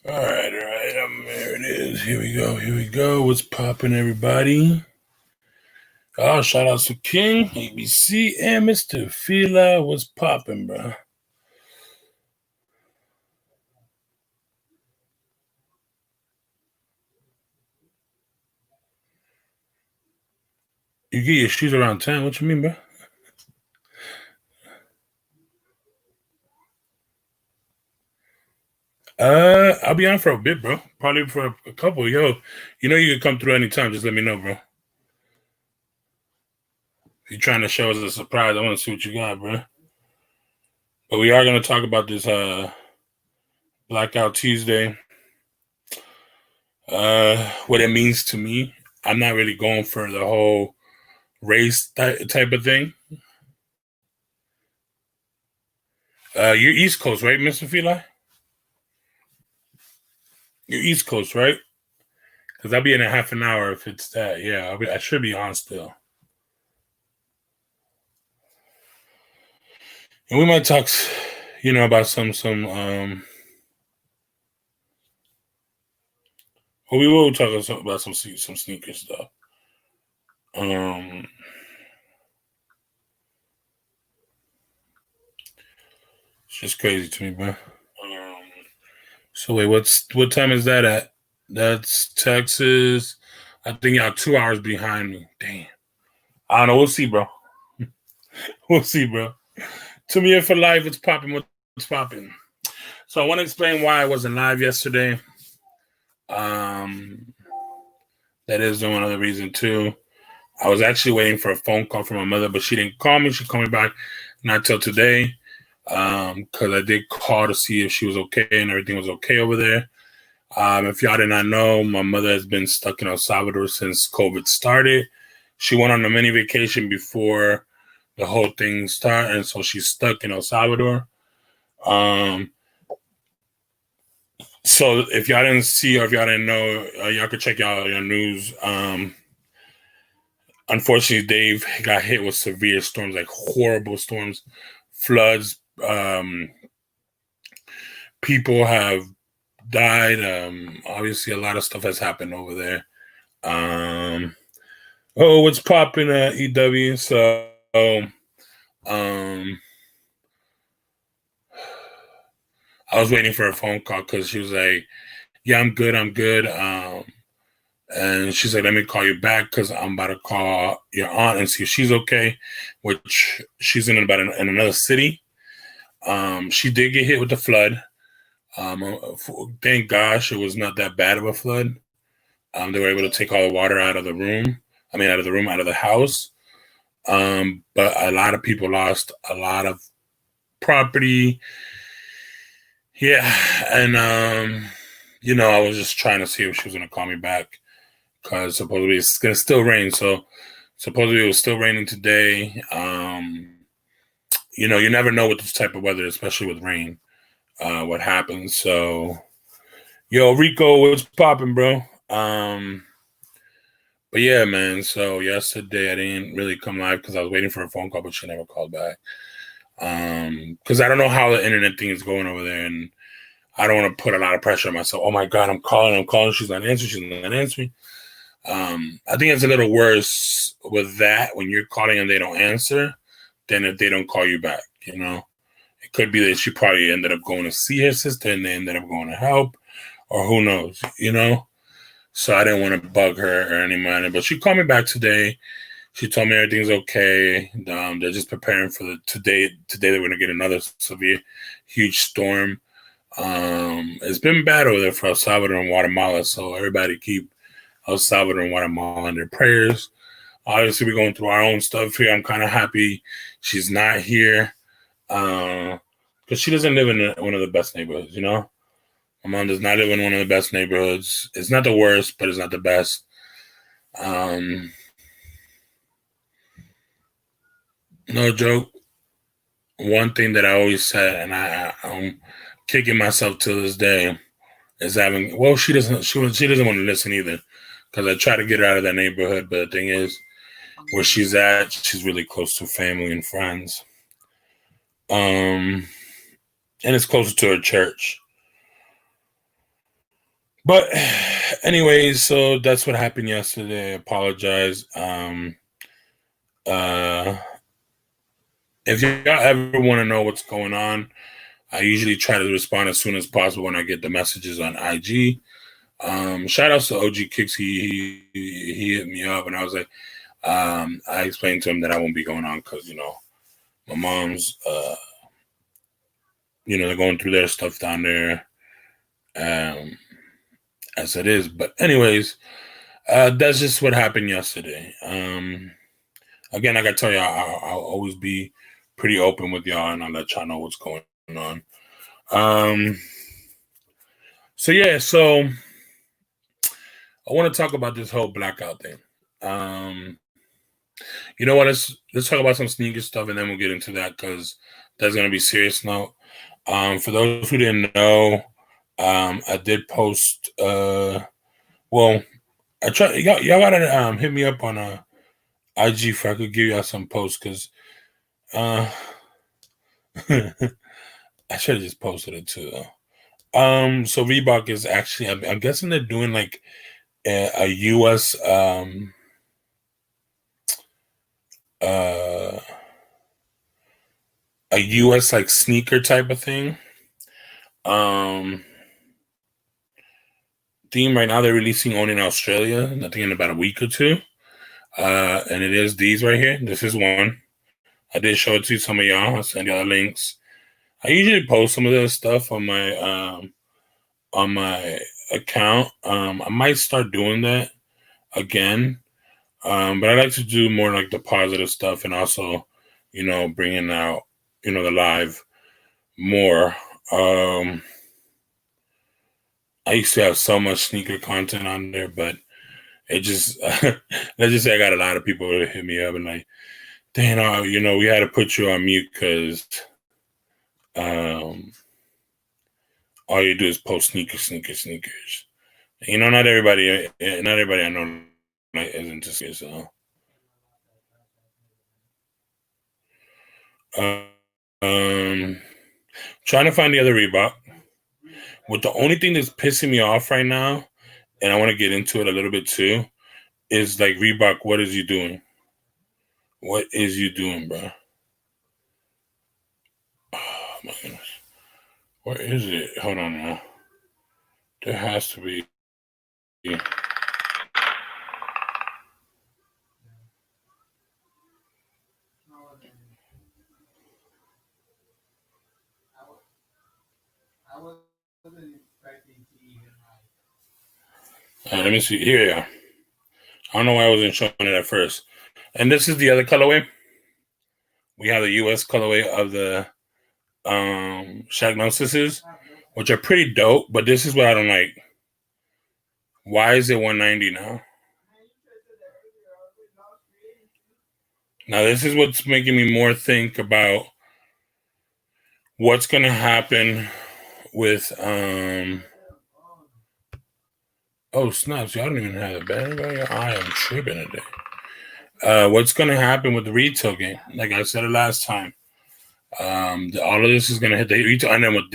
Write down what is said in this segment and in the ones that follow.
All right. There it is. Here we go. What's popping, everybody? Oh, shout out to King, ABC, and Mr. Fila. What's popping, bro? You get your shoes around 10. What you mean, bro? I'll be on for a bit, bro. Probably for a couple. Yo, you can come through anytime. Just let me know, bro. If you're trying to show us a surprise, I want to see what you got, bro. But we are gonna talk about this Blackout Tuesday. What it means to me. I'm not really going for the whole race type of thing. You're East Coast, right, Mr. Fila? You're East Coast, right? Because I'll be in a half an hour if it's that. Yeah, I should be on still. And we might talk, about well, we will talk about some sneaker stuff. Um, it's just crazy to me, bro. Um, so wait, what time is that at? That's Texas. I think y'all 2 hours behind me. Damn. I don't know. We'll see, bro. We'll see, bro. To me, for life, it's popping. What's popping? So I want to explain why I wasn't live yesterday. Um, that is one other reason too. I was actually waiting for a phone call from my mother, but she didn't call me. She called me back not till today. Because I did call to see if she was okay and everything was okay over there. If y'all did not know, my mother has been stuck in El Salvador since COVID started. She went on a mini vacation before the whole thing started, and so she's stuck in El Salvador. Um, so if y'all didn't see or if y'all didn't know, y'all could check out your news. Unfortunately, Dave got hit with severe storms, like horrible storms, floods. People have died. Obviously, a lot of stuff has happened over there. Um, what's popping at EW? So, um, I was waiting for a phone call because she was like, "Yeah, I'm good. I'm good." And she's like, "Let me call you back because I'm about to call your aunt and see if she's okay." Which she's in another city. She did get hit with the flood. Thank gosh it was not that bad of a flood. They were able to take all the water out of the room. I mean, out of the room, out of the house. But a lot of people lost a lot of property. Yeah, and I was just trying to see if she was gonna call me back because supposedly it's gonna still rain. So supposedly it was still raining today. You never know with this type of weather, especially with rain, what happens. So, yo, Rico, what's popping, bro? But yeah, man. So yesterday I didn't really come live because I was waiting for a phone call, but she never called back. Because I don't know how the internet thing is going over there, and I don't want to put a lot of pressure on myself. Oh my god, I'm calling. She's not answering. She's not answering. I think it's a little worse with that when you're calling and they don't answer than if they don't call you back. It could be that she probably ended up going to see her sister and they ended up going to help, or who knows. So I didn't want to bug her or any money, but she called me back today. She told me everything's okay. They're just preparing for today. Today they're going to get another severe, huge storm. It's been bad over there for El Salvador and Guatemala, so everybody keep El Salvador and Guatemala in their prayers. Obviously, we're going through our own stuff here. I'm kind of happy she's not here because she doesn't live in one of the best neighborhoods. My mom does not live in one of the best neighborhoods. It's not the worst, but it's not the best. No joke. One thing that I always said, and I'm kicking myself to this day, is having. Well, she doesn't. She doesn't want to listen either, because I try to get her out of that neighborhood. But the thing is, where she's at, she's really close to family and friends. And it's closer to her church. But anyways, so that's what happened yesterday. I apologize. Uh, if y'all ever want to know what's going on, I usually try to respond as soon as possible when I get the messages on IG. Shout out to OG Kicks. He hit me up, and I was like, I explained to him that I won't be going on because my mom's they're going through their stuff down there, as it is. But anyways, that's just what happened yesterday. Again, like I tell you, I'll always be pretty open with y'all, and I'll let y'all know what's going on. So yeah, so I want to talk about this whole blackout thing. You know what? Let's talk about some sneaker stuff, and then we'll get into that because that's gonna be serious now. For those who didn't know, I did post. Well, I try. Y'all gotta hit me up on IG if I could give y'all some posts because I should have just posted it too. So Reebok is actually. I'm guessing they're doing like a U.S. A US like sneaker type of thing. Theme right now they're releasing only in Australia, I think in about a week or two. And it is these right here. This is one. I did show it to some of y'all. I'll send y'all the links. I usually post some of this stuff on my account. I might start doing that again. But I like to do more like the positive stuff and also, bringing out, the live more. I used to have so much sneaker content on there, but it just let's just say I got a lot of people that hit me up and like, Dan, we had to put you on mute because all you do is post sneakers. Not everybody I know is into sneakers. So. Trying to find the other Reebok. What the only thing that's pissing me off right now, and I want to get into it a little bit too, is like Reebok. What is you doing? What is you doing, bro? Oh my goodness. Where is it? Hold on now. There has to be. Let me see. Here you are. I don't know why I wasn't showing it at first. And this is the other colorway. We have the US colorway of the Shagnosises, which are pretty dope, but this is what I don't like. Why is it $190 now? Now this is what's making me more think about what's gonna happen with oh snaps, y'all don't even have a battery. I am tripping today. What's gonna happen with the retail game? Like I said it last time. All of this is gonna hit the retail, and then with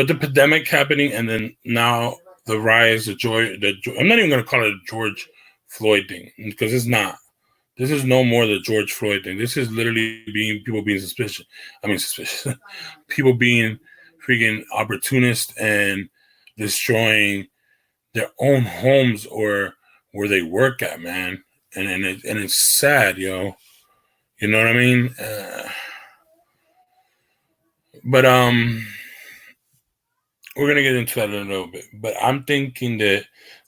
the pandemic happening, and then now the rise, I'm not even gonna call it a George Floyd thing because it's not. This is no more the George Floyd thing. This is literally people being suspicious. People being freaking opportunist and destroying their own homes or where they work at, man. And it's sad, yo. You know what I mean? But we're gonna get into that in a little bit. But I'm thinking that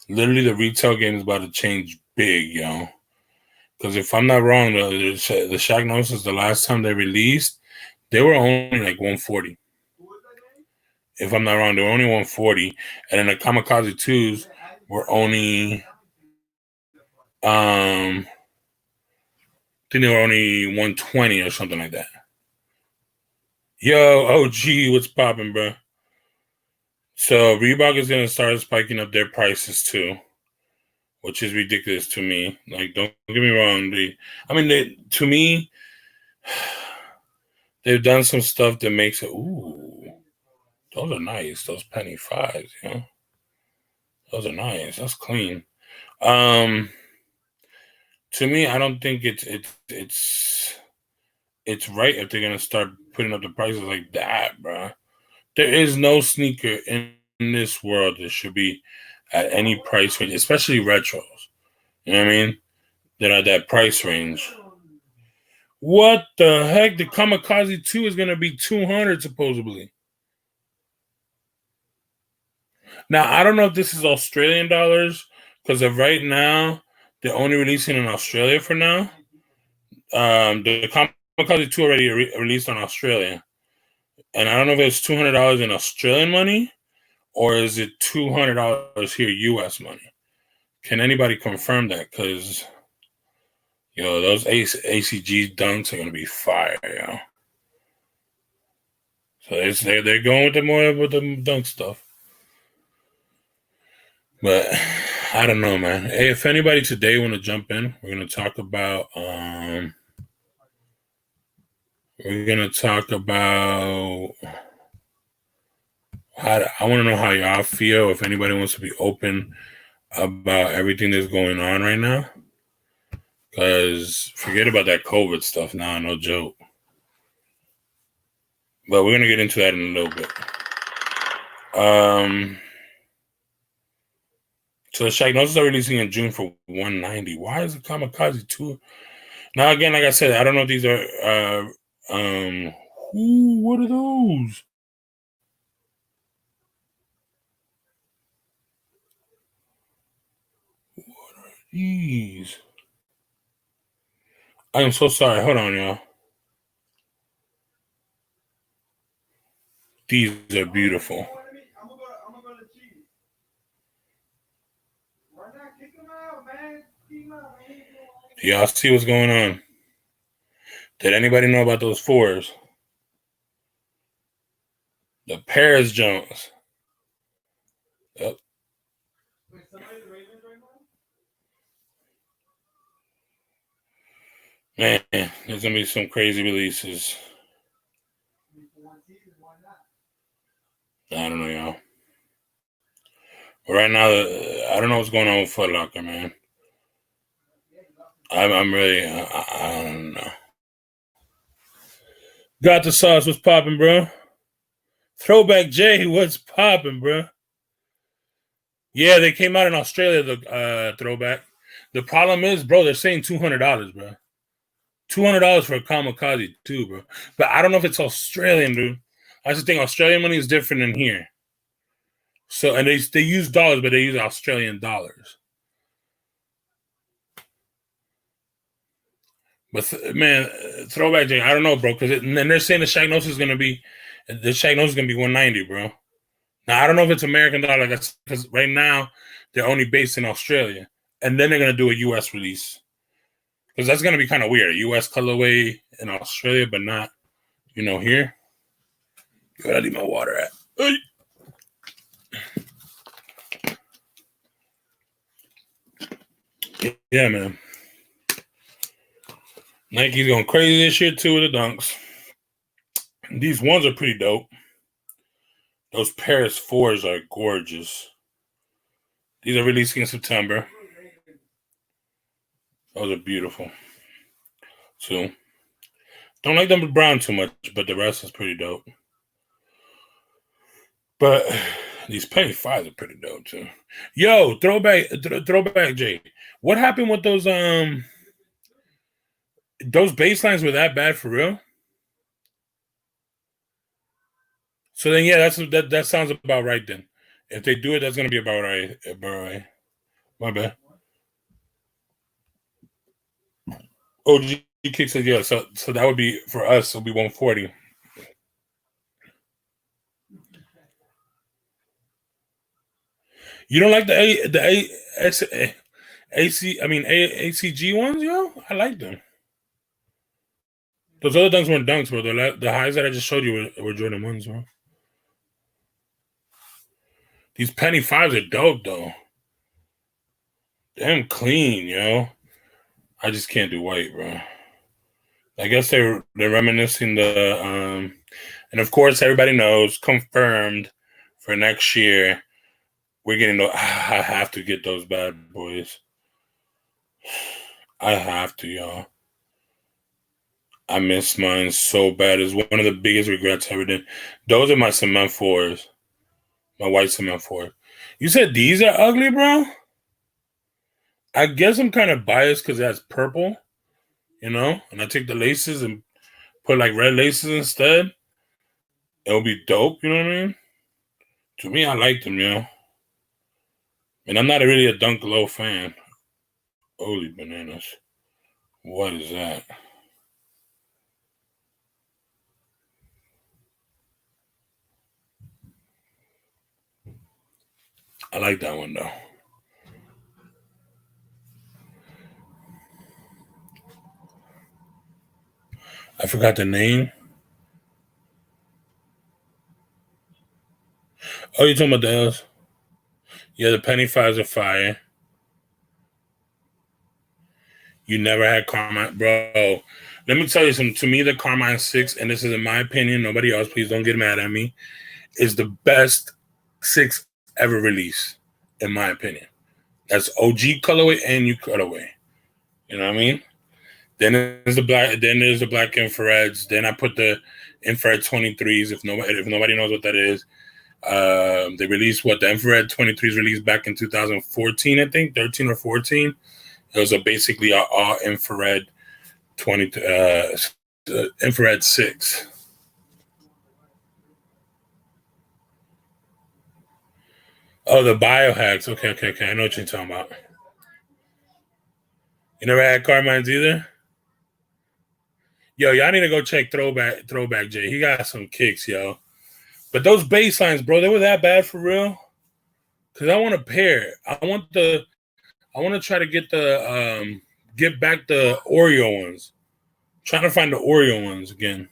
literally the retail game is about to change big, yo. Because if I'm not wrong, the Shagnosis, the last time they released, they were only like 140. If I'm not wrong, they were only 140. And then the Kamikaze 2s were only I think they were only 120 or something like that. Yo, OG, what's popping, bro? So Reebok is gonna start spiking up their prices too, which is ridiculous to me. Like, don't get me wrong. To me, they've done some stuff that makes it. Ooh, those are nice. Those penny fives, you know. Those are nice. That's clean. To me, I don't think it's right if they're gonna start putting up the prices like that, bro. There is no sneaker in this world that should be at any price range, especially retros. You know what I mean? That are that price range. What the heck? The Kamikaze 2 is gonna be 200 supposedly. Now I don't know if this is Australian dollars because of right now they're only releasing in Australia for now. The Kamikaze 2 already released on Australia, and I don't know if it's $200 in Australian money or is it $200 here US money. Can anybody confirm that? Because those ACG dunks are gonna be fire, yo. So they're going with the more with the dunk stuff. But I don't know, man. Hey, if anybody today want to jump in, we're gonna talk about I want to know how y'all feel. If anybody wants to be open about everything that's going on right now, because forget about that COVID stuff now, no joke. But we're gonna get into that in a little bit. So the Shagnosis are releasing in June for $190. Why is the Kamikaze 2? Now again, like I said, I don't know if these are what are those? What are these? I am so sorry. Hold on, y'all. These are beautiful. Do y'all see what's going on? Did anybody know about those fours? The Paris Jones. Yep. Man, there's gonna be some crazy releases. I don't know, y'all. But right now, I don't know what's going on with Foot Locker, man. I'm really, I don't know. Got the sauce. What's popping, bro? Throwback J, what's popping, bro? Yeah, they came out in Australia, the throwback. The problem is, bro, they're saying $200, bro. $200 for a Kamikaze too, bro. But I don't know if it's Australian, dude. I just think Australian money is different than here. So, and they use dollars, but they use Australian dollars. But man, throwback J, I don't know, bro, because and they're saying the Shagnosis is gonna be 190, bro. Now I don't know if it's American dollar, because right now they're only based in Australia, and then they're gonna do a U.S. release, because that's gonna be kind of weird. U.S. colorway in Australia, but not, here. Where I leave my water at? Hey. Yeah, man. Nike's going crazy this year too with the dunks. These ones are pretty dope. Those Paris 4s are gorgeous. These are releasing in September. Those are beautiful. So, don't like them with brown too much, but the rest is pretty dope. But these Penny 5s are pretty dope too. Yo, throwback J. What happened with those baselines were that bad for real? So then, yeah, that sounds about right then. If they do it, that's gonna be about right. My bad. OG Kick says, yeah, so that would be for us. It'll be 140. You don't like the ACG ones, yo? I like them. Those other dunks weren't dunks, bro. The highs that I just showed you were Jordan 1s, bro. These Penny 5s are dope, though. Damn clean, yo. I just can't do white, bro. I guess they're reminiscing and of course everybody knows, confirmed for next year, we're getting those. I have to get those bad boys. I have to, y'all. I miss mine so bad. It's one of the biggest regrets I ever did. Those are my cement fours. My white cement fours. You said these are ugly, bro? I guess I'm kind of biased because it has purple, and I take the laces and put like red laces instead. It'll be dope, you know what I mean? To me, I like them, And I'm not really a Dunk Low fan. Holy bananas. What is that? I like that one, though. I forgot the name. Oh, you're talking about the L's? Yeah, the penny fives are fire. You never had Carmine. Bro, let me tell you something. To me, the Carmine 6, and this is in my opinion, nobody else, please don't get mad at me, is the best 6 ever released, in my opinion. That's OG colorway and new colorway. You know what I mean? Then there's the black infrareds. Then I put the infrared 23s. If nobody knows what that is, they released the infrared 23s released back in 2014, I think 13 or 14. It was basically a all infrared 20 infrared 6. Oh, the biohacks. Okay. I know what you're talking about. You never had Carmines either? Yo, y'all need to go check Throwback J. He got some kicks, yo. But those baselines, bro, they were that bad for real. Cause I want a pair. I want to try to get back the Oreo ones. I'm trying to find the Oreo ones again.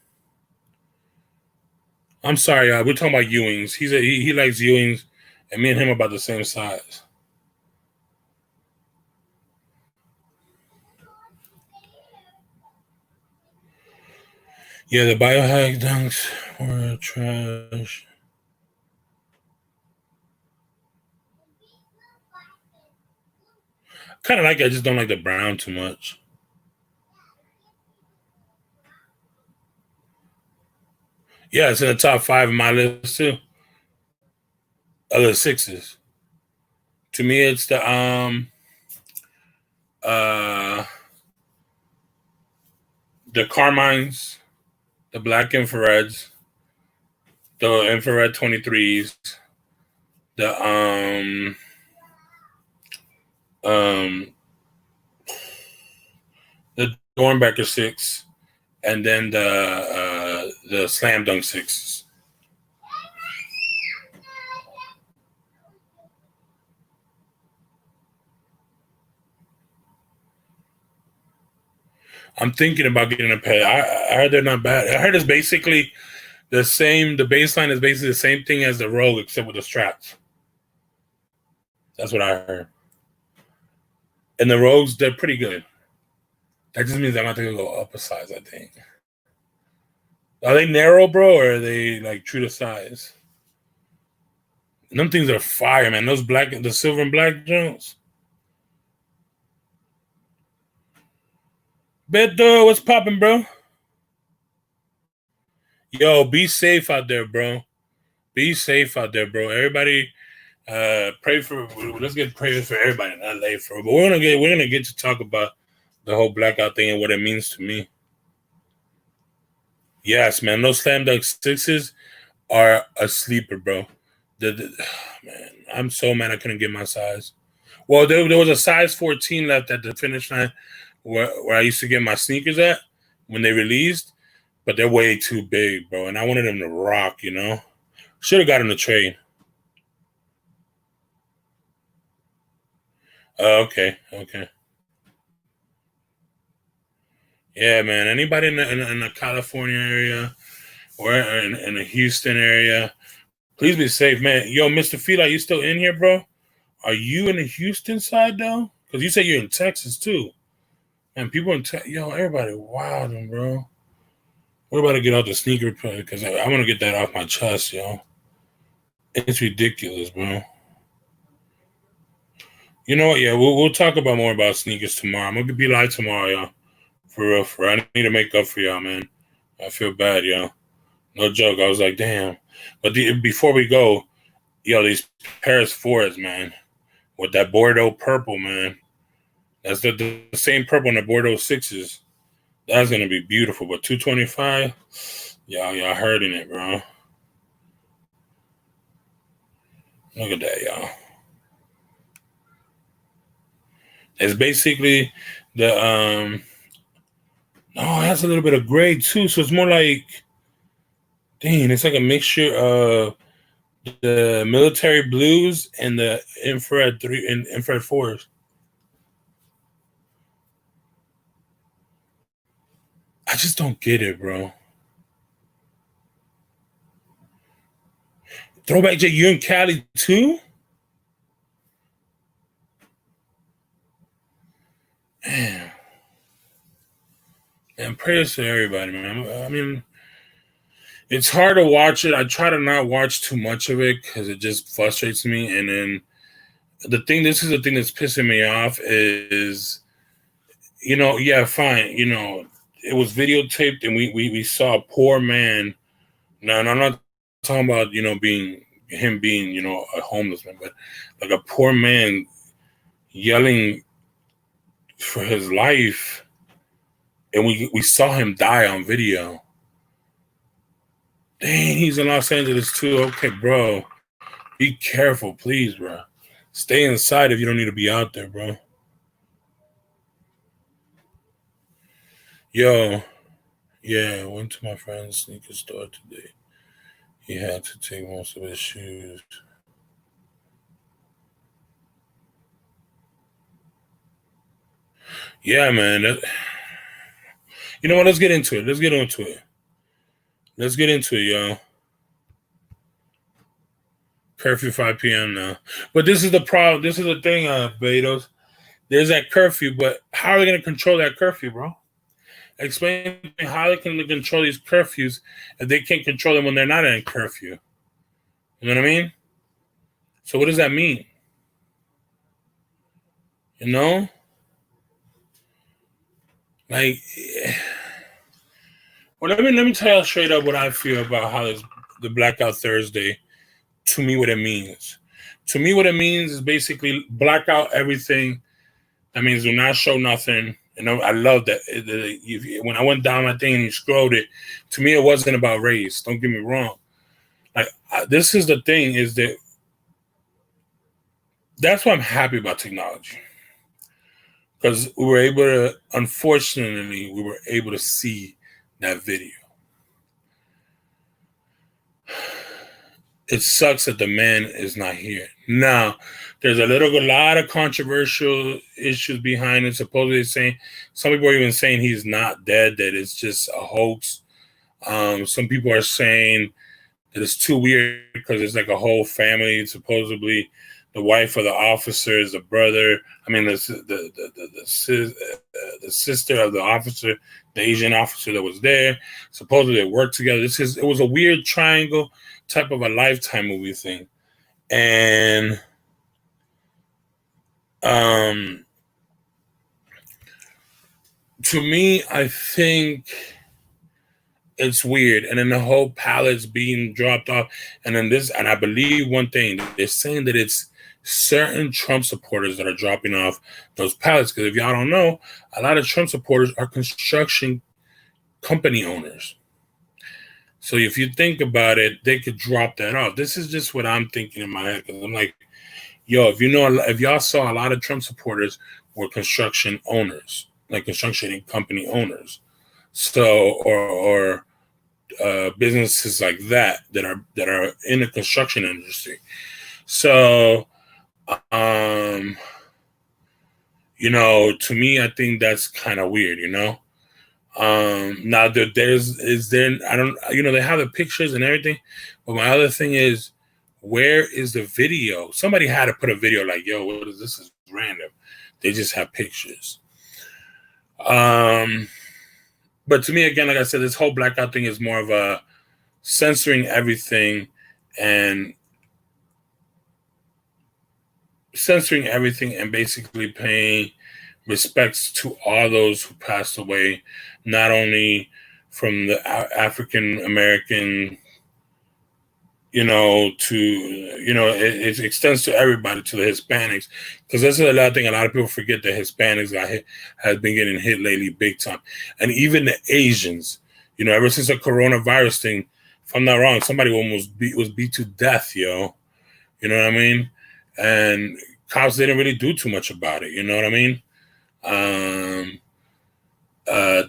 I'm sorry, we're talking about Ewings. He likes Ewings, and me and him about the same size. Yeah, the biohack dunks were trash. Kind of like it, I just don't like the brown too much. Yeah, it's in the top 5 of my list too. Other 6s. To me, it's uh the Carmines, the black infrareds, the infrared 23s, the um the Dornbecker 6, and then the Slam Dunk 6s. I'm thinking about getting a pair. I heard they're not bad. I heard it's basically the same. The baseline is basically the same thing as the Rogue, except with the straps. That's what I heard. And the Rogues, they're pretty good. That just means I'm not going to go up a size, I think. Are they narrow, bro, or are they like true to size? And them things are fire, man. The silver and black Jones. Beto, what's popping, bro? Yo, be safe out there, bro. Be safe out there, bro. Everybody, pray for. Let's get prayers for everybody in LA, but we're gonna get to talk about the whole blackout thing and what it means to me. Yes, man. Those slam dunk 6s are a sleeper, bro. Man, I'm so mad I couldn't get my size. Well, there was a size 14 left at the finish line where I used to get my sneakers at when they released, but they're way too big, bro. And I wanted them to rock, Should have got them to trade. Okay. Yeah, man. Anybody in the California area or in the Houston area, please be safe, man. Yo, Mr. Fila, you still in here, bro? Are you in the Houston side, though? Because you said you're in Texas, too. And people in Texas, yo, everybody wilding, bro. We're about to get out the sneaker because I want to get that off my chest, yo. It's ridiculous, bro. You know what? Yeah, we'll talk about more about sneakers tomorrow. I'm gonna be live tomorrow, y'all. For real, for real. I need to make up for y'all, man. I feel bad, y'all. No joke. I was like, damn. But before we go, yo, these Paris fours, man, with that Bordeaux purple, man. That's the same purple in the Bordeaux sixes. That's gonna be beautiful. But 225, y'all hurting it, bro. Look at that, y'all. It's basically the oh, it has a little bit of gray too, so it's more like, dang, it's like a mixture of the military blues and the infrared three and infrared fours. I just don't get it, bro. Throwback J, you in Cali too? Man, and prayers to everybody, man. I mean, it's hard to watch it. I try to not watch too much of it because it just frustrates me. And then this is the thing that's pissing me off is, yeah, fine, it was videotaped and we saw a poor man. Now, and I'm not talking about, being a homeless man, but like a poor man yelling for his life, and we saw him die on video. Dang, he's in Los Angeles too. Okay, bro. Be careful, please, bro. Stay inside if you don't need to be out there, bro. Yo, yeah, I went to my friend's sneaker store today. He had to take most of his shoes. Yeah, man. You know what? Let's get into it. Let's get into it, y'all. Curfew 5 p.m. now. But this is the problem. This is the thing, Betos. There's that curfew, but how are they going to control that curfew, bro? Explain to me how they can control these curfews if they can't control them when they're not in curfew. You know what I mean? So what does that mean? You know? Like, well, let me tell you straight up what I feel about how the Blackout Thursday, to me, what it means. To me, what it means is basically black out everything. That means do not show nothing. I love that. When I went down my thing and you scrolled it, to me, it wasn't about race. Don't get me wrong. Like, this is the thing, is that that's why I'm happy about technology. Because unfortunately, we were able to see that video. It sucks that the man is not here. Now, there's a lot of controversial issues behind it. Supposedly saying, some people are even saying he's not dead, that it's just a hoax. Some people are saying that it's too weird because it's like a whole family. Supposedly, the wife of the officer is the brother. I mean, the sister of the officer, the Asian officer that was there. Supposedly, they worked together. It was a weird triangle type of a Lifetime movie thing, and to me, I think it's weird. And then the whole pallets being dropped off, and I believe one thing, they're saying that it's certain Trump supporters that are dropping off those pallets. Because if y'all don't know, a lot of Trump supporters are construction company owners. So if you think about it, they could drop that off. This is just what I'm thinking in my head, because I'm like, yo, if y'all saw, a lot of Trump supporters were construction owners, like construction company owners. So or businesses like that are in the construction industry. So to me, I think that's kind of weird, Now I don't, they have the pictures and everything, but my other thing is, where is the video? Somebody had to put a video like, yo, what is this? Is random. They just have pictures. But to me, again, like I said, this whole blackout thing is more of a censoring everything and censoring everything and basically paying respects to all those who passed away, not only from the African American, to, it extends to everybody, to the Hispanics, because that's another thing. A lot of people forget that Hispanics has been getting hit lately big time, and even the Asians. Ever since the coronavirus thing, if I'm not wrong, somebody was beat to death, yo. You know what I mean? And cops didn't really do too much about it. You know what I mean?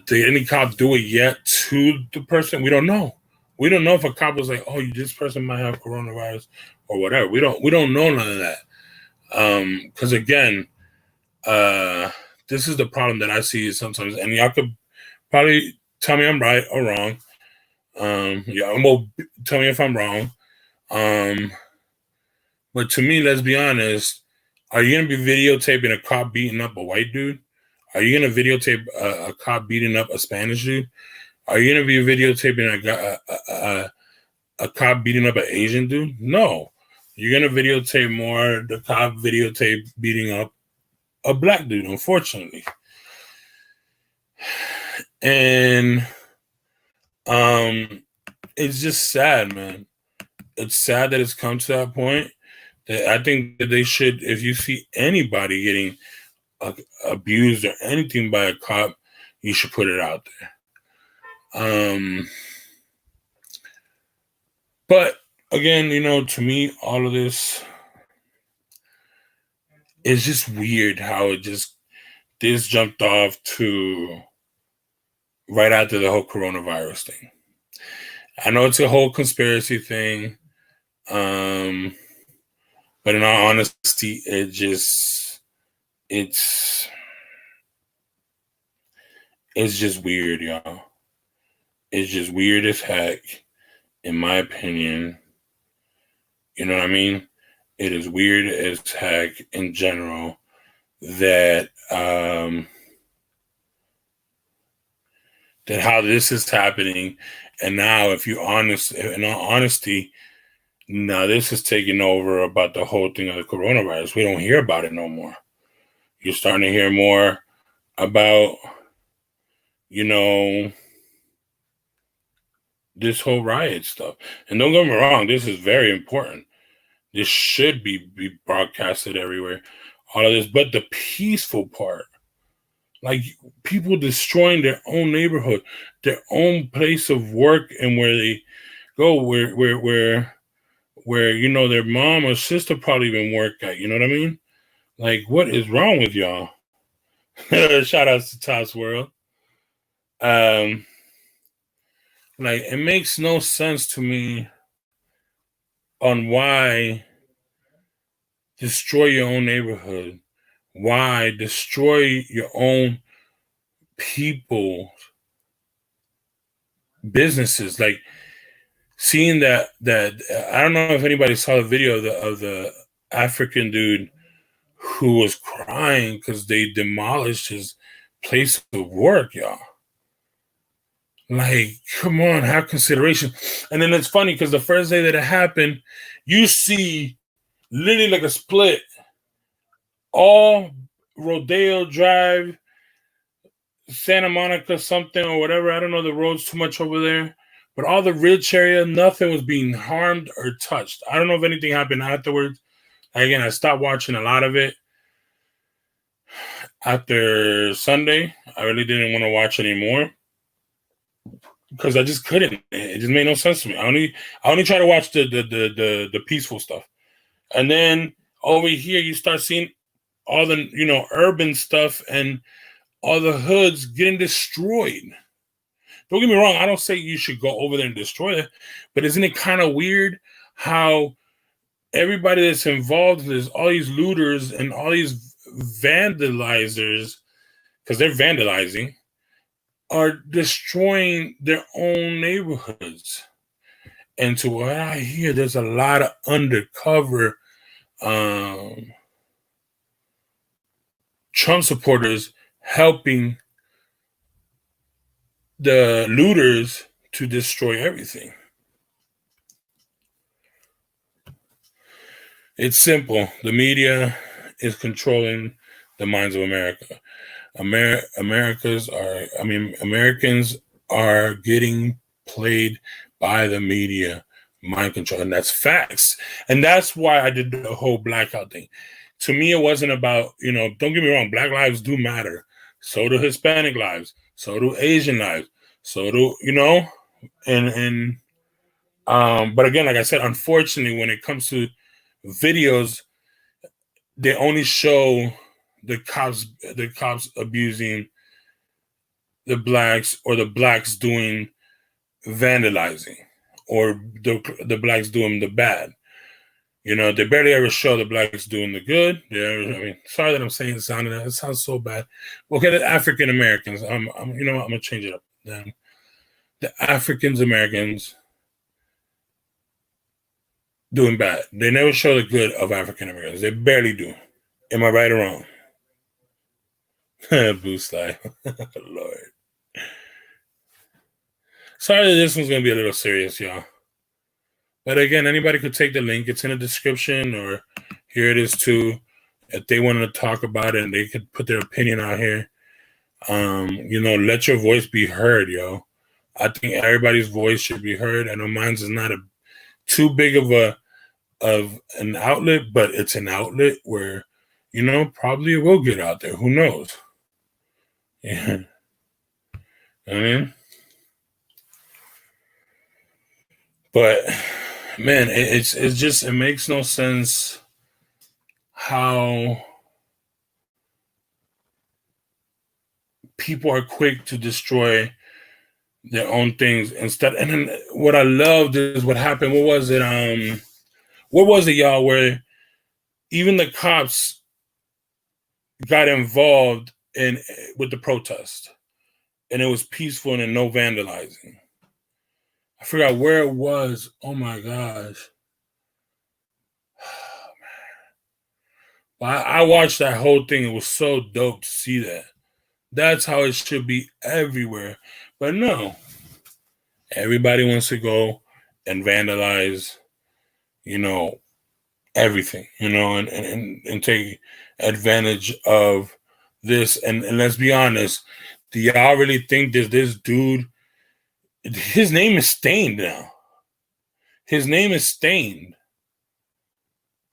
Did any cop do it yet to the person? We don't know. We don't know if a cop was like, "Oh, this person might have coronavirus" or whatever. We don't know none of that. Because again, this is the problem that I see sometimes, and y'all could probably tell me I'm right or wrong. Well, tell me if I'm wrong. But to me, let's be honest. Are you gonna be videotaping a cop beating up a white dude? Are you gonna videotape a cop beating up a Spanish dude? Are you gonna be videotaping a cop beating up an Asian dude? No. You're gonna videotape more the cop videotape beating up a black dude, unfortunately. And it's just sad, man. It's sad that it's come to that point. That I think that they should, if you see anybody getting abused or anything by a cop, you should put it out there. But again, to me, all of this is just weird how this jumped off to right after the whole coronavirus thing. I know it's a whole conspiracy thing. But in all honesty, it's just weird, y'all. It's just weird as heck, in my opinion. You know what I mean? It is weird as heck in general that that how this is happening. And now, in all honesty, now this is taking over about the whole thing of the coronavirus. We don't hear about it no more. You're starting to hear more about, this whole riot stuff. And don't get me wrong, this is very important. This should be broadcasted everywhere. All of this, but the peaceful part, like people destroying their own neighborhood, their own place of work, and where they go, where their mom or sister probably even work at. You know what I mean? Like, what is wrong with y'all? Shout outs to Todd's World. Like, it makes no sense to me on why destroy your own neighborhood. Why destroy your own people, businesses? Like, seeing that I don't know if anybody saw the video of the African dude who was crying because they demolished his place of work, y'all. Like, come on, have consideration. And then it's funny because the first day that it happened, you see literally like a split. All Rodeo Drive, Santa Monica something or whatever. I don't know the roads too much over there. But all the rich area, nothing was being harmed or touched. I don't know if anything happened afterwards. Again, I stopped watching a lot of it after Sunday. I really didn't want to watch anymore because I just couldn't. It just made no sense to me. I only try to watch the peaceful stuff. And then over here, you start seeing all the urban stuff and all the hoods getting destroyed. Don't get me wrong. I don't say you should go over there and destroy it, but isn't it kind of weird how everybody that's involved, there's all these looters and all these vandalizers, because they're vandalizing, are destroying their own neighborhoods. And to what I hear, there's a lot of undercover Trump supporters helping the looters to destroy everything. It's simple. The media is controlling the minds of America. Americans are getting played by the media, mind control, and that's facts. And that's why I did the whole blackout thing. To me, it wasn't about, don't get me wrong, Black lives do matter. So do Hispanic lives. So do Asian lives. So do, but again, like I said, unfortunately, when it comes to videos, they only show the cops abusing the blacks, or the blacks doing vandalizing, or the blacks doing the bad. They barely ever show the blacks doing the good. Sorry that I'm saying it sounds so bad. Okay, the African Americans. I'm gonna change it up. Then the African Americans doing bad. They never show the good of African Americans. They barely do. Am I right or wrong? Boost life, Lord. Sorry that this one's gonna be a little serious, y'all. But again, anybody could take the link. It's in the description, or here it is too. If they wanted to talk about it and they could put their opinion out here, let your voice be heard, yo. I think everybody's voice should be heard. I know mine's is not too big of an outlet, but it's an outlet where, probably it will get out there. Who knows? Yeah. But man, it makes no sense how people are quick to destroy their own things instead. And then what I loved is what happened. What was it? What was it, y'all? Where even the cops got involved with the protest, and it was peaceful and no vandalizing. I forgot where it was. Oh my gosh. I watched that whole thing. It was so dope to see that. That's how it should be everywhere. But no, everybody wants to go and vandalize, everything, and take advantage of this. And let's be honest, do y'all really think that this dude, his name is stained now? His name is stained.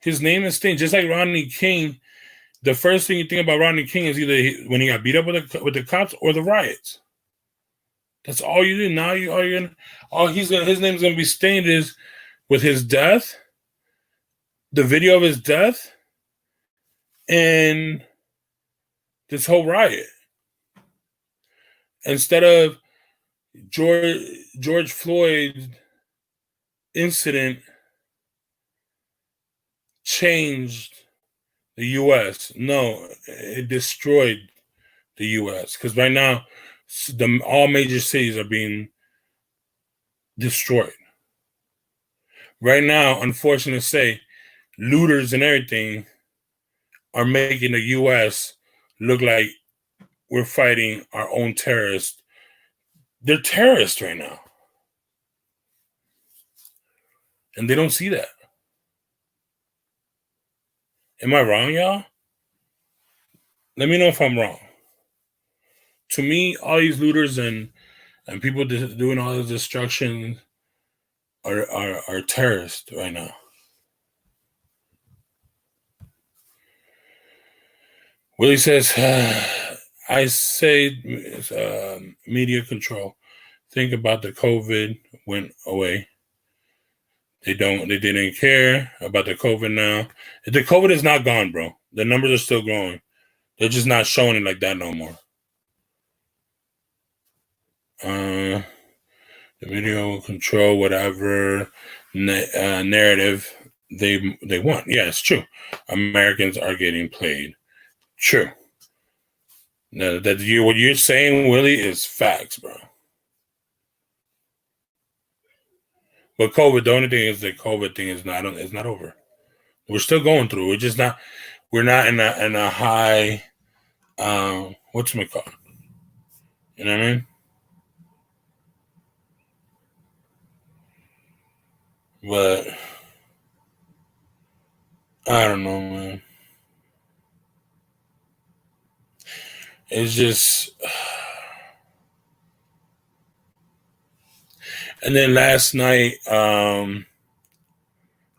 His name is stained. Just like Rodney King, the first thing you think about Rodney King is either when he got beat up with the cops or the riots. That's all you do. Now his name's gonna be stained is with his death, the video of his death, and this whole riot. Instead of George Floyd incident changed the U.S. No, it destroyed the U.S. because right now all major cities are being destroyed. Right now, unfortunately to say, looters and everything are making the U.S. look like we're fighting our own terrorists. They're terrorists right now. And they don't see that. Am I wrong, y'all? Let me know if I'm wrong. To me, all these looters and people doing all this destruction are terrorists right now. Willie says, I say media control. Think about the COVID went away. They didn't care about the COVID now. The COVID is not gone, bro. The numbers are still growing. They're just not showing it like that no more. The video will control whatever narrative they want. Yeah, it's true. Americans are getting played. True. Now, what you're saying, Willie, is facts, bro. But COVID, the only thing is the COVID thing is not over. We're still going through. We're not in a high whatchamacallit. You know what I mean? But I don't know, man. It's just, and then last night, hold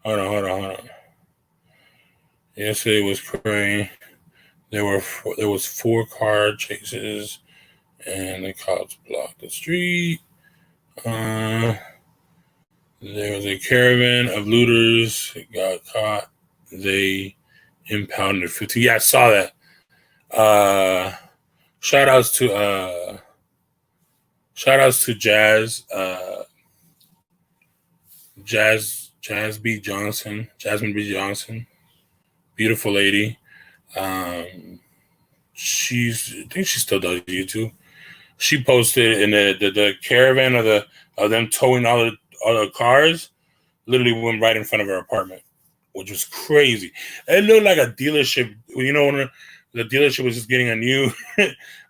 on. Yesterday was crazy. There was 4 car chases, and the cops blocked the street. There was a caravan of looters that got caught. They impounded 50. Yeah, I saw that. Shout outs to Jazz, Jasmine B. Johnson, beautiful lady. I think she still does YouTube. She posted in the caravan of them towing all the cars, literally went right in front of her apartment, which was crazy. It looked like a dealership. You know, when the dealership was just getting a new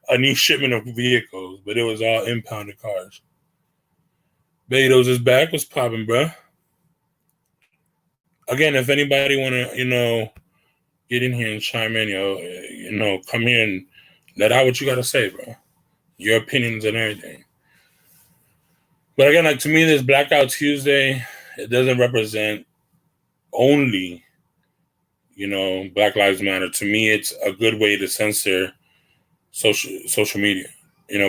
a new shipment of vehicles, but it was all impounded cars. Betos is back. What's popping, bro? Again, if anybody want to, get in here and chime in, come here and let out what you got to say, bro. Your opinions and everything. But again, like, to me, this Blackout Tuesday, it doesn't represent only, Black Lives Matter. To me, it's a good way to censor social media.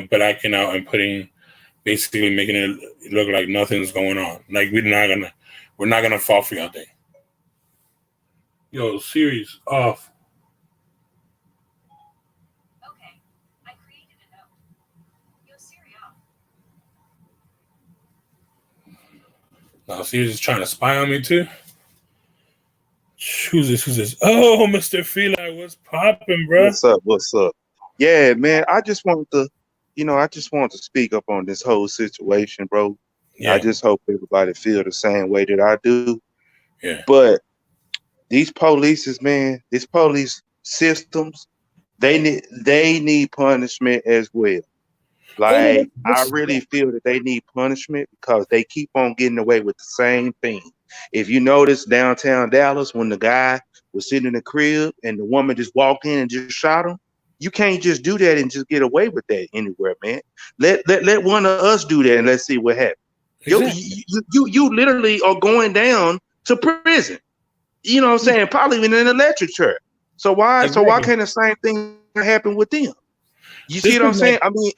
Blacking out and basically making it look like nothing's going on. Like, we're not gonna fall for y'all thing. Yo, Siri's off. Okay, I created a note. Yo, Siri off. Now Siri's trying to spy on me too. Who's this? Oh, Mr. Feli, what's popping, bro? What's up? Yeah, man. I just wanted to speak up on this whole situation, bro. Yeah. I just hope everybody feel the same way that I do. Yeah. But these police systems, they need punishment as well. Like, I really feel that they need punishment because they keep on getting away with the same thing. If you notice downtown Dallas, when the guy was sitting in the crib and the woman just walked in and just shot him, you can't just do that and just get away with that anywhere, man. Let one of us do that and let's see what happens. Exactly. You literally are going down to prison. You know what I'm saying? Probably in an electric chair. So why can't the same thing happen with them? You see what I'm saying? I mean,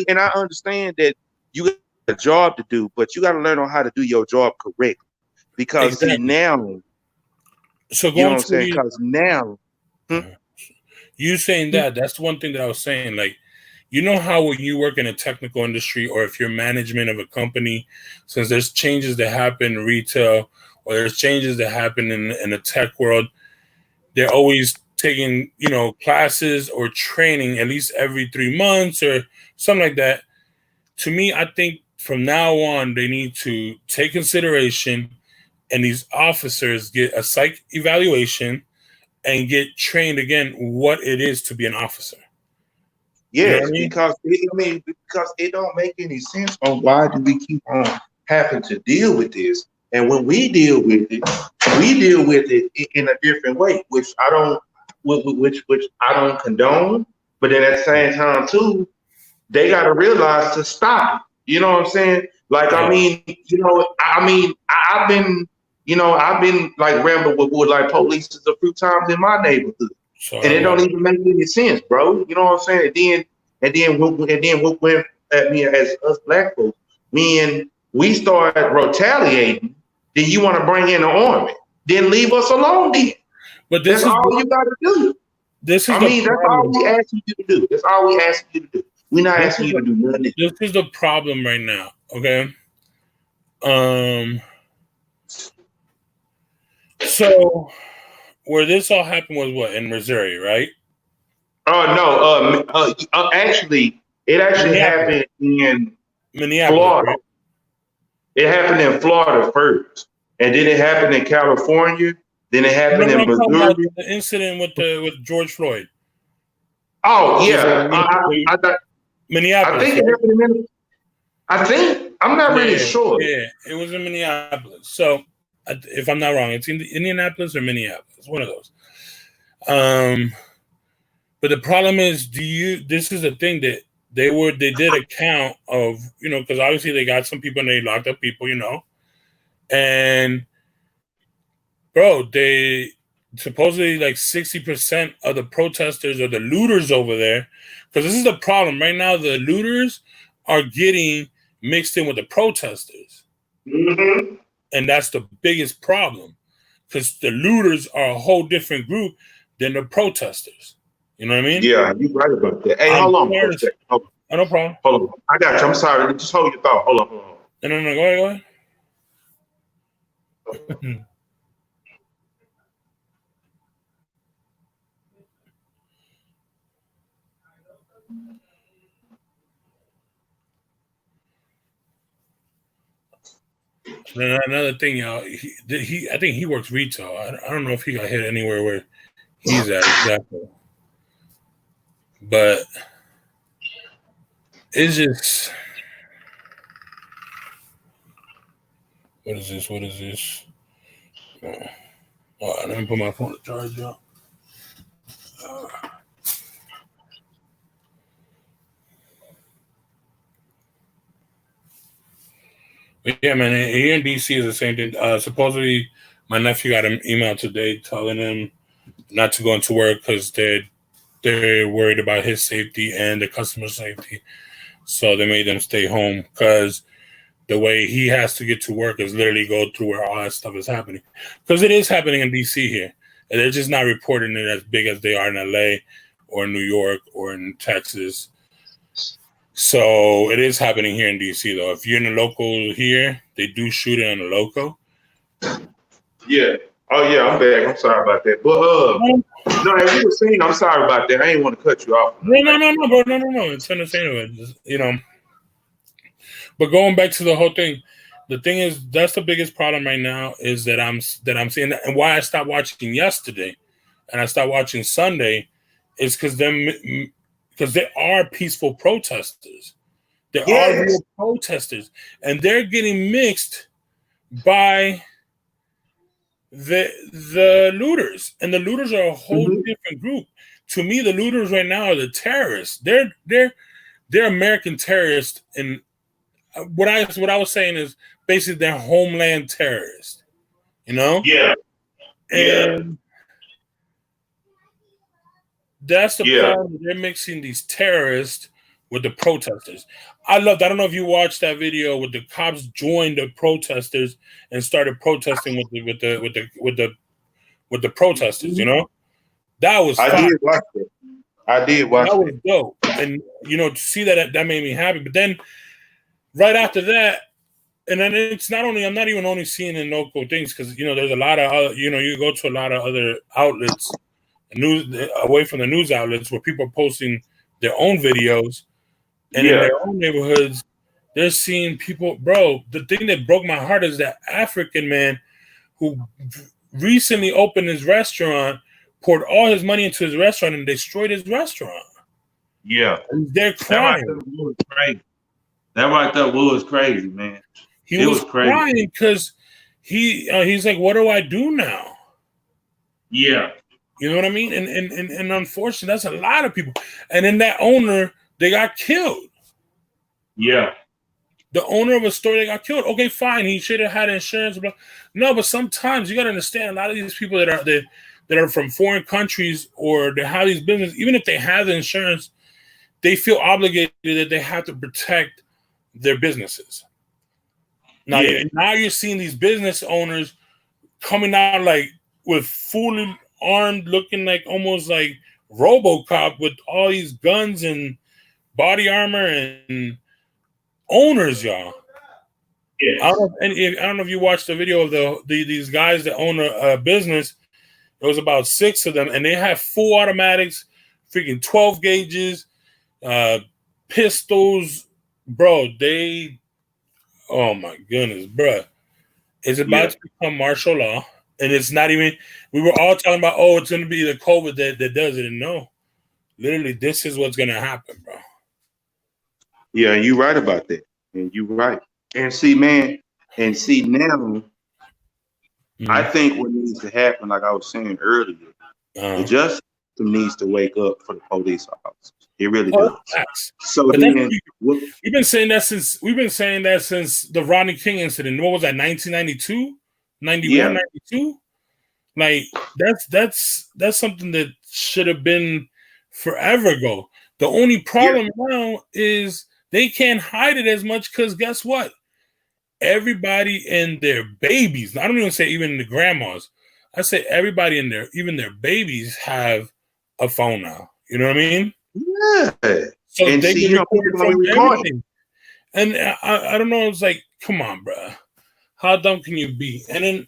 and I understand that you got a job to do, but you got to learn on how to do your job correctly. Because see now, so you know what I'm saying? Because now, you saying that's one thing that I was saying. Like, how when you work in a technical industry, or if you're management of a company, since there's changes that happen in retail, or there's changes that happen in the tech world, they're always taking, classes or training at least every 3 months or something like that. To me, I think from now on, they need to take consideration, and these officers get a psych evaluation and get trained again what it is to be an officer. Yes, because it don't make any sense on why do we keep on having to deal with this. And when we deal with it in a different way, which I don't condone. But then at the same time too, they got to realize to stop it. You know what I'm saying? Like, I've been like rambling with like police a few times in my neighborhood, and it don't even make any sense, bro. You know what I'm saying? And then when as us black folks, when we start retaliating, then you want to bring in the army, then leave us alone. Then, but that's all you got to do. That's all we asking you to do. That's all we asking you to do. We're not asking you to do nothing. This is the problem right now. Okay. So where this all happened was what, in Missouri, right? No. Actually, it happened in Minneapolis, Florida. Right? It happened in Florida first, and then it happened in California. Then it happened in Missouri. The incident with George Floyd. Oh yeah, Minneapolis. I think it happened in Minneapolis. I'm not really sure. Yeah, it was in Minneapolis. So, if I'm not wrong, it's in Indianapolis or Minneapolis, one of those. But the problem is, this is the thing that they did a count of, because obviously they got some people and they locked up people, and bro, they supposedly like 60% of the protesters or the looters over there, because this is the problem right now. The looters are getting mixed in with the protesters, and that's the biggest problem, because the looters are a whole different group than the protesters. You know what I mean? Yeah, you're right about that. Hey, hold on for a second. Oh, no problem. Hold on. I got you. I'm sorry. Just hold your thought. Hold on. No. Go ahead. Another thing, y'all. I think he works retail. I don't know if he got hit anywhere where he's at exactly, but it's just. What is this? Oh, let me put my phone to charge, y'all. Yeah, man. Here in DC is the same thing. Supposedly, my nephew got an email today telling him not to go into work because they're worried about his safety and the customer safety. So they made them stay home because the way he has to get to work is literally go through where all that stuff is happening. Because it is happening in DC here. And they're just not reporting it as big as they are in LA or in New York or in Texas. So it is happening here in DC, though. If you're in the local here, they do shoot it on the local. Yeah. Oh, yeah, I'm back. I'm sorry about that. But, no, as you were saying, I'm sorry about that. I ain't want to cut you off. No, bro. No. It's understandable. But going back to the whole thing, the thing is, that's the biggest problem right now is that I'm seeing, and why I stopped watching yesterday and I stopped watching Sunday is because they are peaceful protesters. There are real protesters, and they're getting mixed by the looters, and the looters are a whole different group. To me, the looters right now are the terrorists. They're American terrorists, and what I was saying is basically they're homeland terrorists. Yeah. And that's the problem. They're mixing these terrorists with the protesters. I don't know if you watched that video with the cops joined the protesters and started protesting with the protesters. That was fun. I did watch it. That was dope, and to see that made me happy. But then right after that, and then it's not only I'm not even only seeing in local things because there's a lot of other, you go to a lot of other outlets, news away from the news outlets where people are posting their own videos. And in their own neighborhoods, they're seeing people, bro. The thing that broke my heart is that African man who recently opened his restaurant, poured all his money into his restaurant, and destroyed his restaurant. Yeah. And they're crying. That right there was crazy, man. He was crying because he's like, what do I do now? Yeah. You know what I mean? And unfortunately, that's a lot of people. And then that owner, they got killed. Yeah. The owner of a store, they got killed. Okay, fine. He should have had insurance. No, but sometimes you got to understand a lot of these people that are from foreign countries or they have these businesses, even if they have the insurance, they feel obligated that they have to protect their businesses. Now, now you're seeing these business owners coming out like with fully armed, looking like almost like RoboCop with all these guns and body armor and owners, y'all. Yeah. I don't know if you watched the video of these guys that own a business. It was about 6 of them, and they have full automatics, freaking 12 gauges, pistols, bro. Oh my goodness, bro. It's about to become martial law, and it's not even. We were all talking about, it's going to be the COVID that does it, and no, literally, this is what's going to happen, bro. Yeah, you're right about that, and you're right. And see, man, now, I think what needs to happen, like I was saying earlier, the needs to wake up for the police officers. It really Oh, does. facts. So But then, we've been saying that since the Rodney King incident. What was that? 1992, 91, yeah, 92? Like that's something that should have been forever ago. The only problem now is they can't hide it as much because guess what? Everybody and their babies. I don't even say even the grandmas. I say everybody in there, even their babies have a phone now. You know what I mean? yeah. So And they see, can people record gonna from be recording. everything. And I don't know. It's like, come on, bro. How dumb can you be? And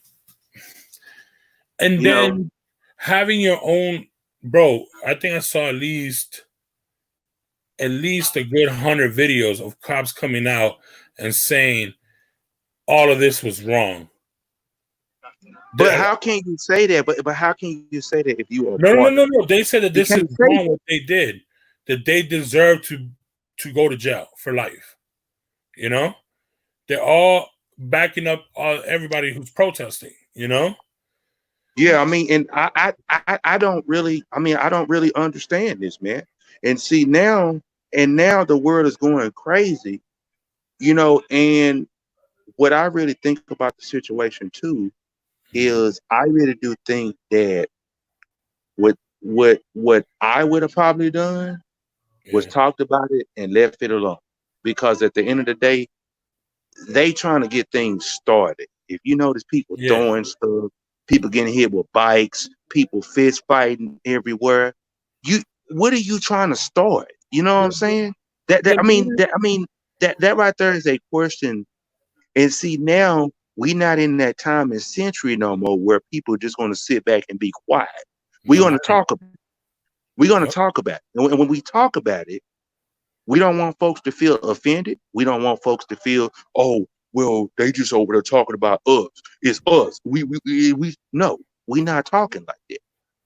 You know, then having your own, bro. I think I saw at least a good 100 videos of cops coming out and saying all of this was wrong. but how can you say that? But how can you say that if you are No. They said that You this is can't say wrong what they did. That they deserve to go to jail for life. You know, they're all backing up everybody who's protesting. You know. Yeah, I mean, and I don't really, I don't really understand this, man. And see now the world is going crazy, and what I really think about the situation too is I really do think that what I would have probably done was Yeah. talked about it and left it alone. Because at the end of the day, they trying to get things started. If you notice people Yeah. throwing stuff, people getting hit with bikes, people fist fighting everywhere. What are you trying to start? You know what I'm saying? That right there is a question. And see, now we not in that time and century no more where people are just going to sit back and be quiet. We're going to talk about it. We're going to talk about it. And when we talk about it, we don't want folks to feel offended. We don't want folks to feel, oh, well, they just over there talking about us. It's us. We no, we're not talking like that.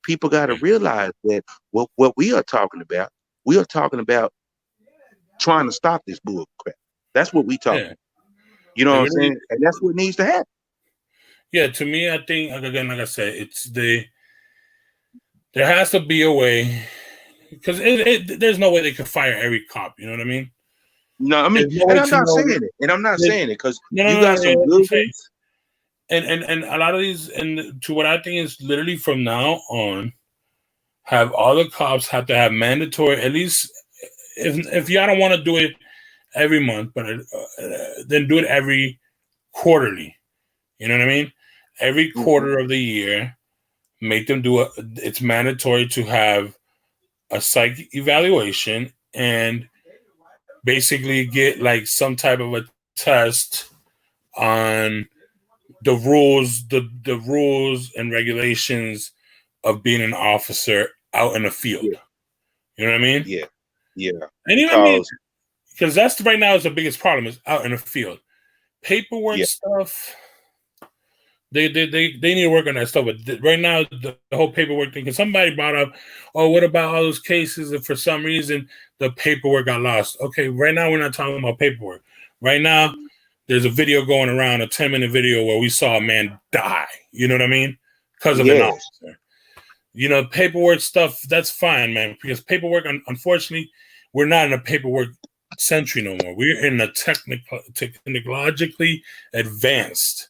People got to realize that what we are talking about trying to stop this bull crap. That's what we talking. Yeah. You know It what I'm really, saying? And that's what needs to happen. yeah. To me, I think again, like I said, there has to be a way because there's no way they could fire every cop. You know what I mean? No, I mean, There's no and way I'm to not know. saying it. And I'm not saying it because No, you got some yeah, good ones. and a lot of these, and to what I think is literally from now on, have all the cops have to have mandatory, at least if y'all don't want to do it every month, but then do it every quarterly. You know what I mean? Every quarter of the year, make them do it. It's mandatory to have a psych evaluation and basically get like some type of a test on the rules and regulations of being an officer out in the field. Yeah, You know what I mean? yeah, yeah. And even I mean, because that's right now is the biggest problem is out in the field. Paperwork Yeah. stuff. They need to work on that stuff. But right now, the whole paperwork thing. Because somebody brought up, oh, what about all those cases? And for some reason, the paperwork got lost. Okay, right now we're not talking about paperwork. Right now, there's a video going around, a 10-minute video where we saw a man die. You know what I mean? Because of an Yes. officer. You know, paperwork stuff, that's fine, man. Because paperwork, unfortunately, we're not in a paperwork century no more. We're in a technologically advanced,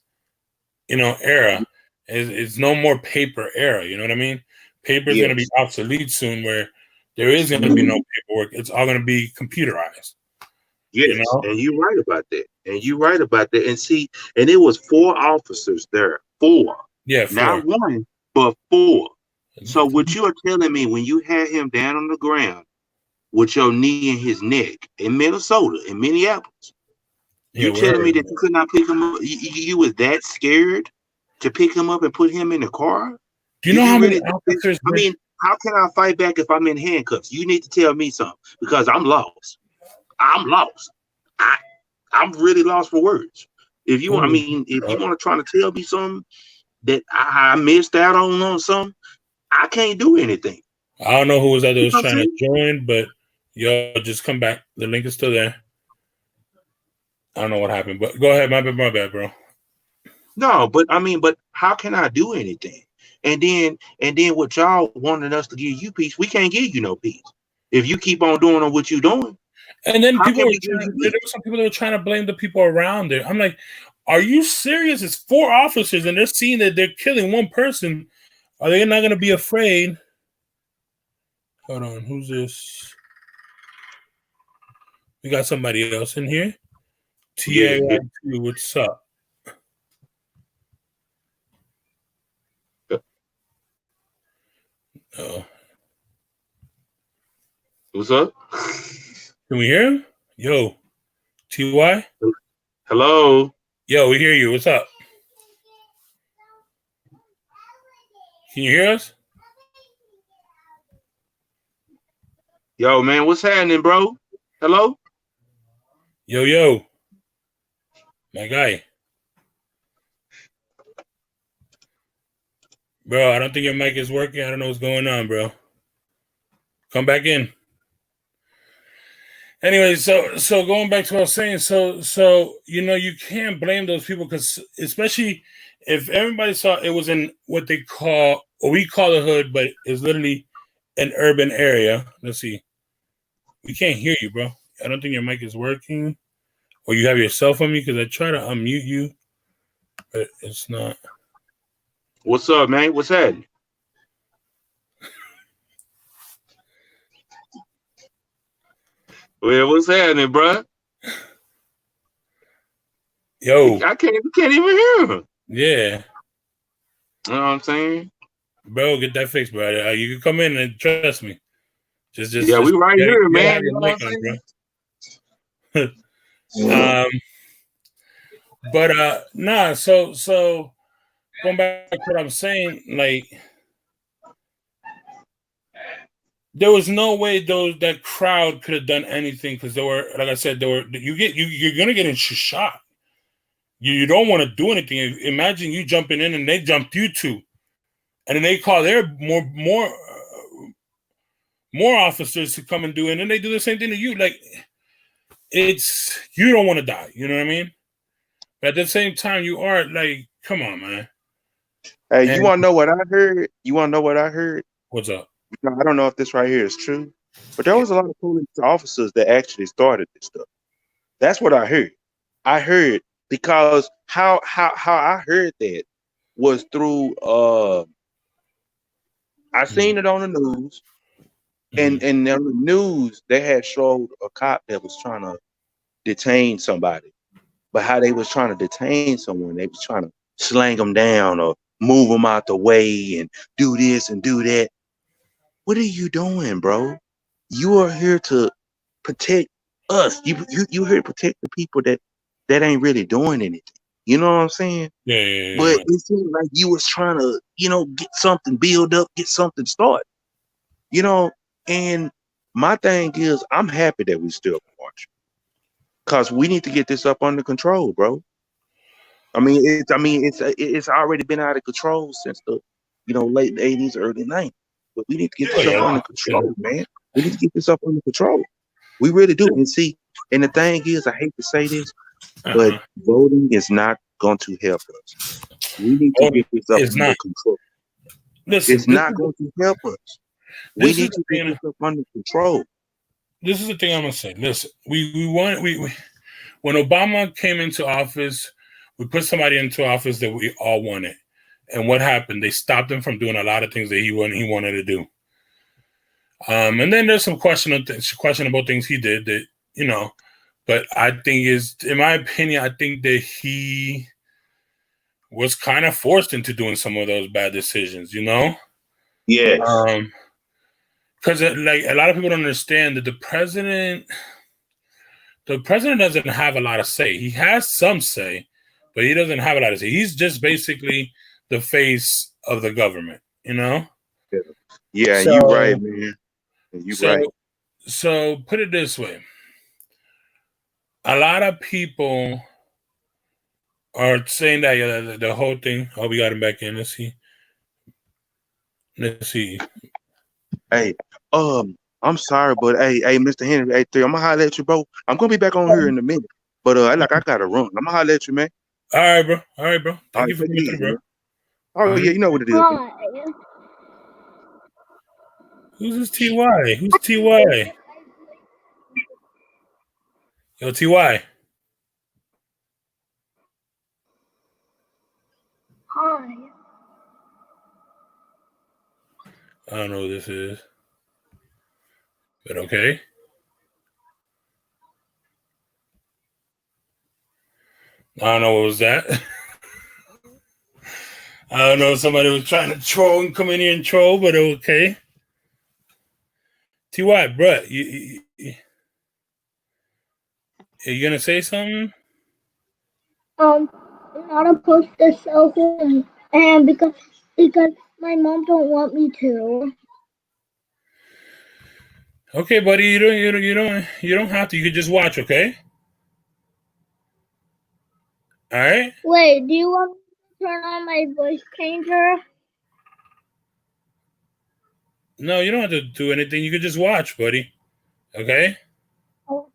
era. It's no more paper era. You know what I mean? Paper is going to be obsolete soon where there is going to be no paperwork. It's all going to be computerized. Yes, You know? and you're right about that. And see, and it was 4 officers there. 4. Yeah, 4. Not 1, but 4. So what you are telling me when you had him down on the ground with your knee in his neck in Minnesota, in Minneapolis, you telling me that you could not pick him up? You was that scared to pick him up and put him in the car? Do you know how many officers? I mean, how can I fight back if I'm in handcuffs? You need to tell me something because I'm lost. I'm lost. I'm really lost for words. If you want to try to tell me something that I missed out on something, I can't do anything. I don't know who was trying to join, but yo, just come back. The link is still there. I don't know what happened, but go ahead. My bad, bro. No, but how can I do anything? And then what y'all wanted us to give you peace, we can't give you no peace. If you keep on doing what you're doing, And then how people can were we give you there peace? were some people that were trying to blame the people around it. I'm like, are you serious? It's 4 officers and they're seeing that they're killing one person. Are they not going to be afraid? Hold on, who's this? We got somebody else in here. Yeah. TAY2, what's up? Oh, What's up? can we hear him? Yo, TY? Hello. Yo, we hear you. What's up? Can you hear us? Yo, man, what's happening, bro? Hello? Yo, my guy. Bro, I don't think your mic is working. I don't know what's going on, bro. Come back in. Anyway, so going back to what I was saying, so you can't blame those people because especially if everybody saw it was in what they call or we call the hood, but it's literally an urban area. Let's see. We can't hear you, bro. I don't think your mic is working. Or you have your cell phone me because I try to unmute you, but it's not. What's up, man? What's happening? Well, what's happening, bro? Yo. You can't even hear him. Yeah. You know what I'm saying? Bro, get that fixed, bro. You can come in and trust me. Just We right here, man. Have You your know mic what I'm on, saying? bro. But nah, so going back to what I'm saying, like there was no way that crowd could have done anything because they were, like I said, you're gonna get shot. You don't want to do anything. Imagine you jumping in and they jumped you too, and then they call their more officers to come and do it, and then they do the same thing to you. Like it's you don't want to die. You know what I mean? But at the same time, you are like, come on, man. Hey, you want to know what I heard? You want to know what I heard? What's up? I don't know if this right here is true, but there was a lot of police officers that actually started this stuff. That's what I heard. I heard because how I heard that was through I seen it on the news, and on the news they had showed a cop that was trying to detain somebody, but how they was trying to detain someone, they was trying to slang them down or move them out the way and do this and do that. What are you doing, bro? You are here to protect us. You here to protect the people that ain't really doing anything. You know what I'm saying? Yeah. But it seemed like you was trying to, get something build up, get something started. And my thing is, I'm happy that we still marching because we need to get this up under control, bro. It's already been out of control since the late 80s, early 90s. But we need to get this up under control, man. We need to get this up under control. We really do. And the thing is, I hate to say this, but voting is not going to help us. We need to get this up under control. Listen, it's not going to help us. We need to get this up under control. This is the thing I'm gonna say. Listen, we when Obama came into office, we put somebody into office that we all wanted. And what happened? They stopped him from doing a lot of things that he wanted to do. And then there's some questionable things he did that, but I think in my opinion, I think that he was kind of forced into doing some of those bad decisions, Yes. Because like a lot of people don't understand that the president doesn't have a lot of say. He has some say, but he doesn't have a lot of say. He's just basically the face of the government, Yeah, you're right, man. You're right. So put it this way. A lot of people are saying that the whole thing. Oh, we got him back in. Let's see. Hey, I'm sorry, but hey, Mr. Henry, I'm gonna holler at you, bro. I'm gonna be back on here in a minute, but I gotta run. I'm gonna holler at you, man. All right, bro. Thank you for coming through, bro. Oh yeah, you know what it is. Hi. Who's this TY? Who's TY? Yo, TY. Hi. I don't know who this is. But okay. I don't know what was that. I don't know if somebody was trying to troll and come in here and troll, but okay. TY, bruh, you gonna say something? I'm not supposed to sell home, and because my mom don't want me to. Okay, buddy, you don't have to. You could just watch, okay? All right. Wait, do you want me to turn on my voice changer? No, you don't have to do anything. You could just watch, buddy. Okay. Oh,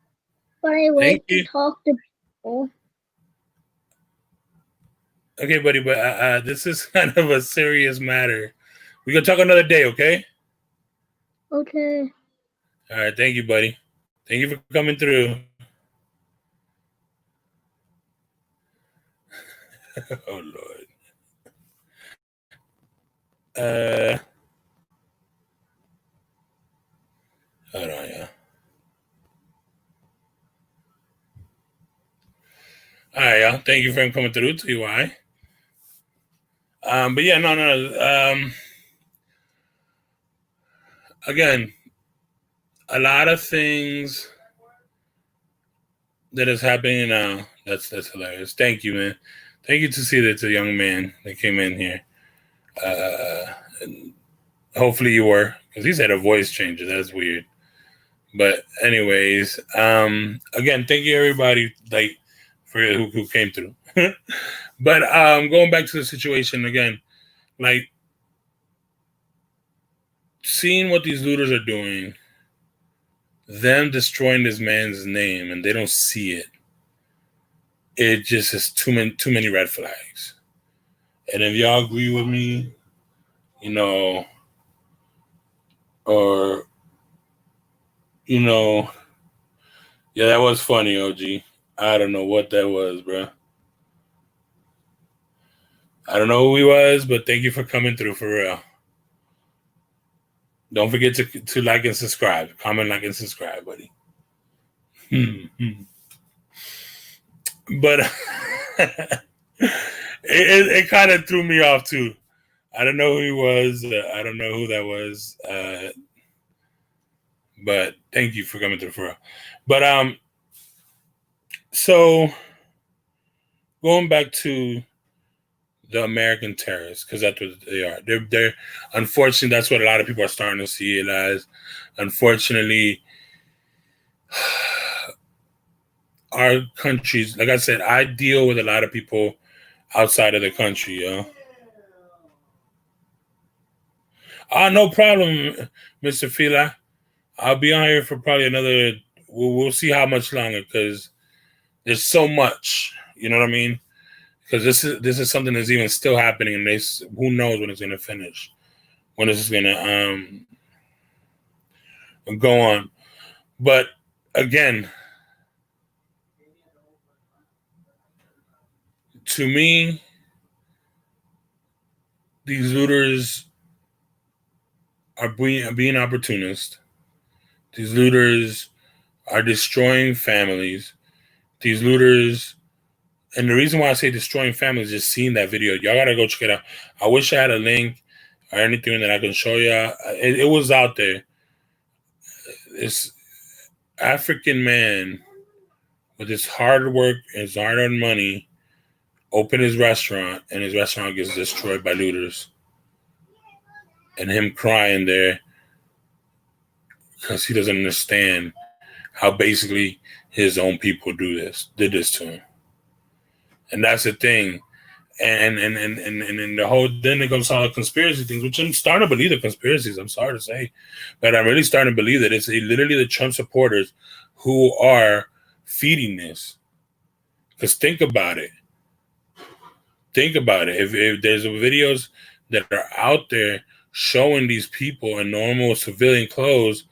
but I Thank like to you. talk to people. Okay, buddy, but this is kind of a serious matter. We can talk another day, okay? Okay. All right. Thank you, buddy. Thank you for coming through. Oh Lord. Hold on, yeah. All right, y'all. Thank you for coming through. TY. But yeah, no. Again, a lot of things that is happening now. That's hilarious. Thank you, man. Thank you to see that it's a young man that came in here. And hopefully you were, because he said a voice changer. That's weird. But anyways, again, thank you everybody like for who came through. But going back to the situation again, like seeing what these looters are doing, them destroying this man's name, and they don't see it. It just is too many red flags. And if y'all agree with me, you know, or you know, yeah, that was funny, OG. I don't know what that was, bro. I don't know who he was, but thank you for coming through for real. Don't forget to like and subscribe. Comment, like, and subscribe, buddy. But it kind of threw me off too. I don't know who he was. I don't know who that was. But thank you for coming through for real. But so going back to the American terrorists, because that's what they are. They're unfortunately, that's what a lot of people are starting to see it as. Unfortunately, our countries, like I said, I deal with a lot of people outside of the country, yo. No problem, Mr. Fila. I'll be on here for probably another. We'll see how much longer, because there's so much. You know what I mean? Because this is something that's even still happening, and who knows when it's gonna finish, when this is gonna go on. But again, to me, these looters are being opportunist. These looters are destroying families. These looters, and the reason why I say destroying families is just seeing that video. Y'all gotta go check it out. I wish I had a link or anything that I can show y'all. It was out there. This African man with his hard work and his hard-earned money opened his restaurant, and his restaurant gets destroyed by looters. And him crying there because he doesn't understand how basically his own people did this to him. And that's the thing. And the whole, then it comes all the conspiracy things, which I'm starting to believe the conspiracies, I'm sorry to say. But I'm really starting to believe that it's literally the Trump supporters who are feeding this. Because think about it. think about it. If there's videos that are out there showing these people in normal civilian clothes,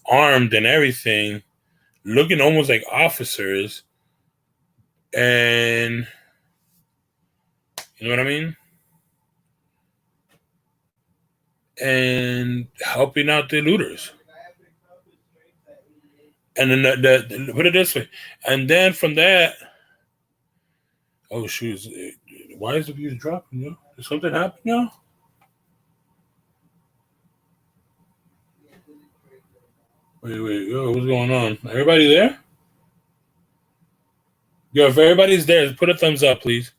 armed and everything, looking almost like officers, and you know what I mean? And helping out the looters. And then put it this way. And then from that, oh shoot, why is the views dropping, yo? Did something happen, yo? Wait, yo, what's going on? Everybody there? Yo, if everybody's there, put a thumbs up, please.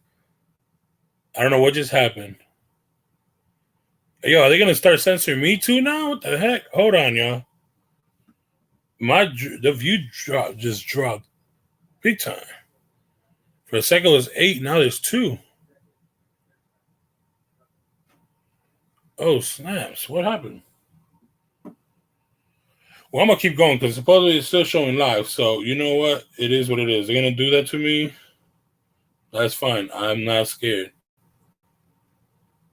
I don't know what just happened. Yo, are they gonna start censoring me too now? What the heck? Hold on, y'all. The view just dropped big time. For a second it was 8, now there's 2. Oh snaps! What happened? Well, I'm gonna keep going because supposedly it's still showing live. So you know what? It is what it is. They're gonna do that to me. That's fine. I'm not scared.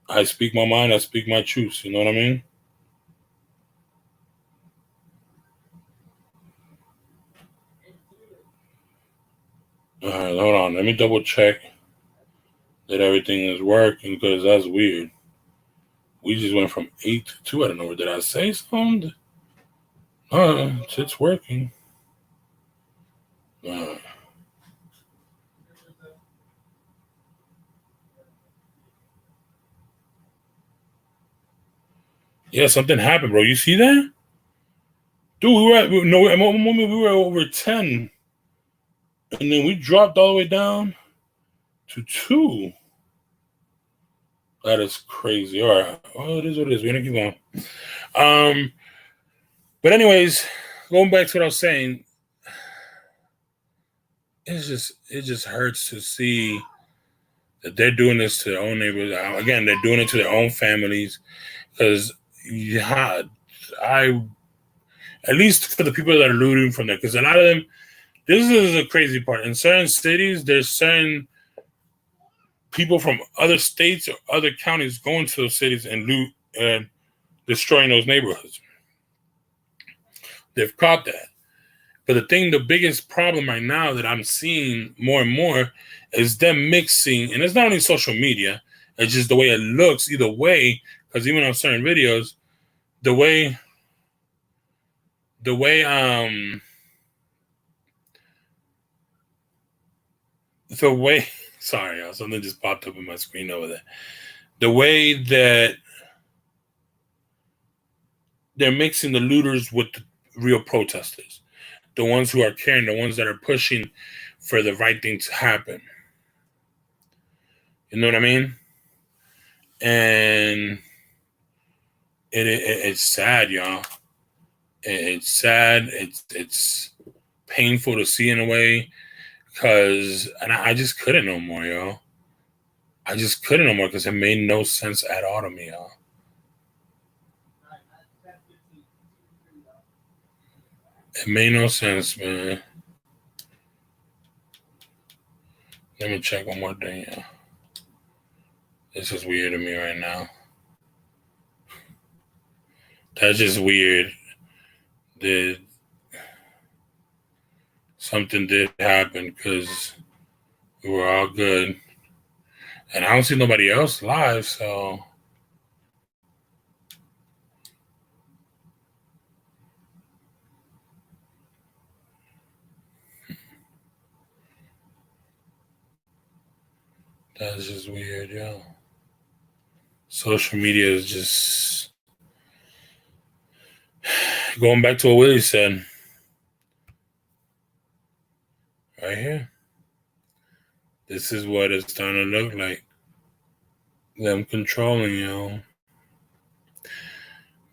I speak my mind. I speak my truth. You know what I mean? All right, hold on. Let me double check that everything is working because that's weird. We just went from 8 to 2. I don't know. Did I say something? It's working. Yeah, something happened, bro. You see that? Dude, at one moment we were over 10. And then we dropped all the way down to 2. That is crazy. All right. Well, it is what it is. We're going to keep going. But anyways, going back to what I was saying, it just hurts to see that they're doing this to their own neighbors. Again, they're doing it to their own families. Because, at least for the people that are looting from there, because a lot of them, this is the crazy part. In certain cities, there's certain people from other states or other counties going to those cities and loot and destroying those neighborhoods. They've caught that. But the biggest problem right now that I'm seeing more and more is them mixing, and it's not only social media, it's just the way it looks either way, because even on certain videos, the way sorry, y'all, something just popped up in my screen over there. The way that they're mixing the looters with the real protesters, the ones who are caring, the ones that are pushing for the right thing to happen. You know what I mean? And it's sad, y'all. It's sad. It's painful to see in a way, because I just couldn't no more, y'all. I just couldn't no more because it made no sense at all to me, y'all. It made no sense, man. Let me check one more thing, y'all. This is weird to me right now. That's just weird. Something did happen because we were all good. And I don't see nobody else live, so that's just weird, yo. Social media is just going back to what Willie said. Right here. This is what it's starting to look like. Them controlling, you.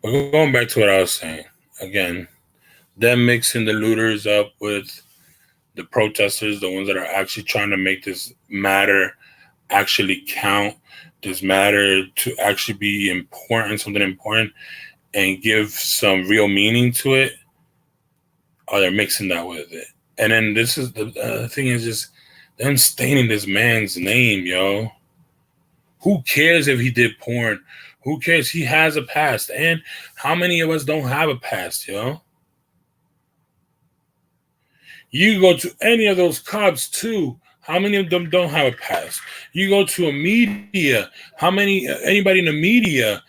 But going back to what I was saying. Again, them mixing the looters up with the protesters, the ones that are actually trying to make this matter actually count, this matter to actually be important, something important, and give some real meaning to it. Or they're mixing that with it. And then this is the thing is just them staining this man's name, yo. Who cares if he did porn? Who cares? He has a past. And how many of us don't have a past, yo? You go to any of those cops too. How many of them don't have a past? You go to a media. How many? Anybody in the media?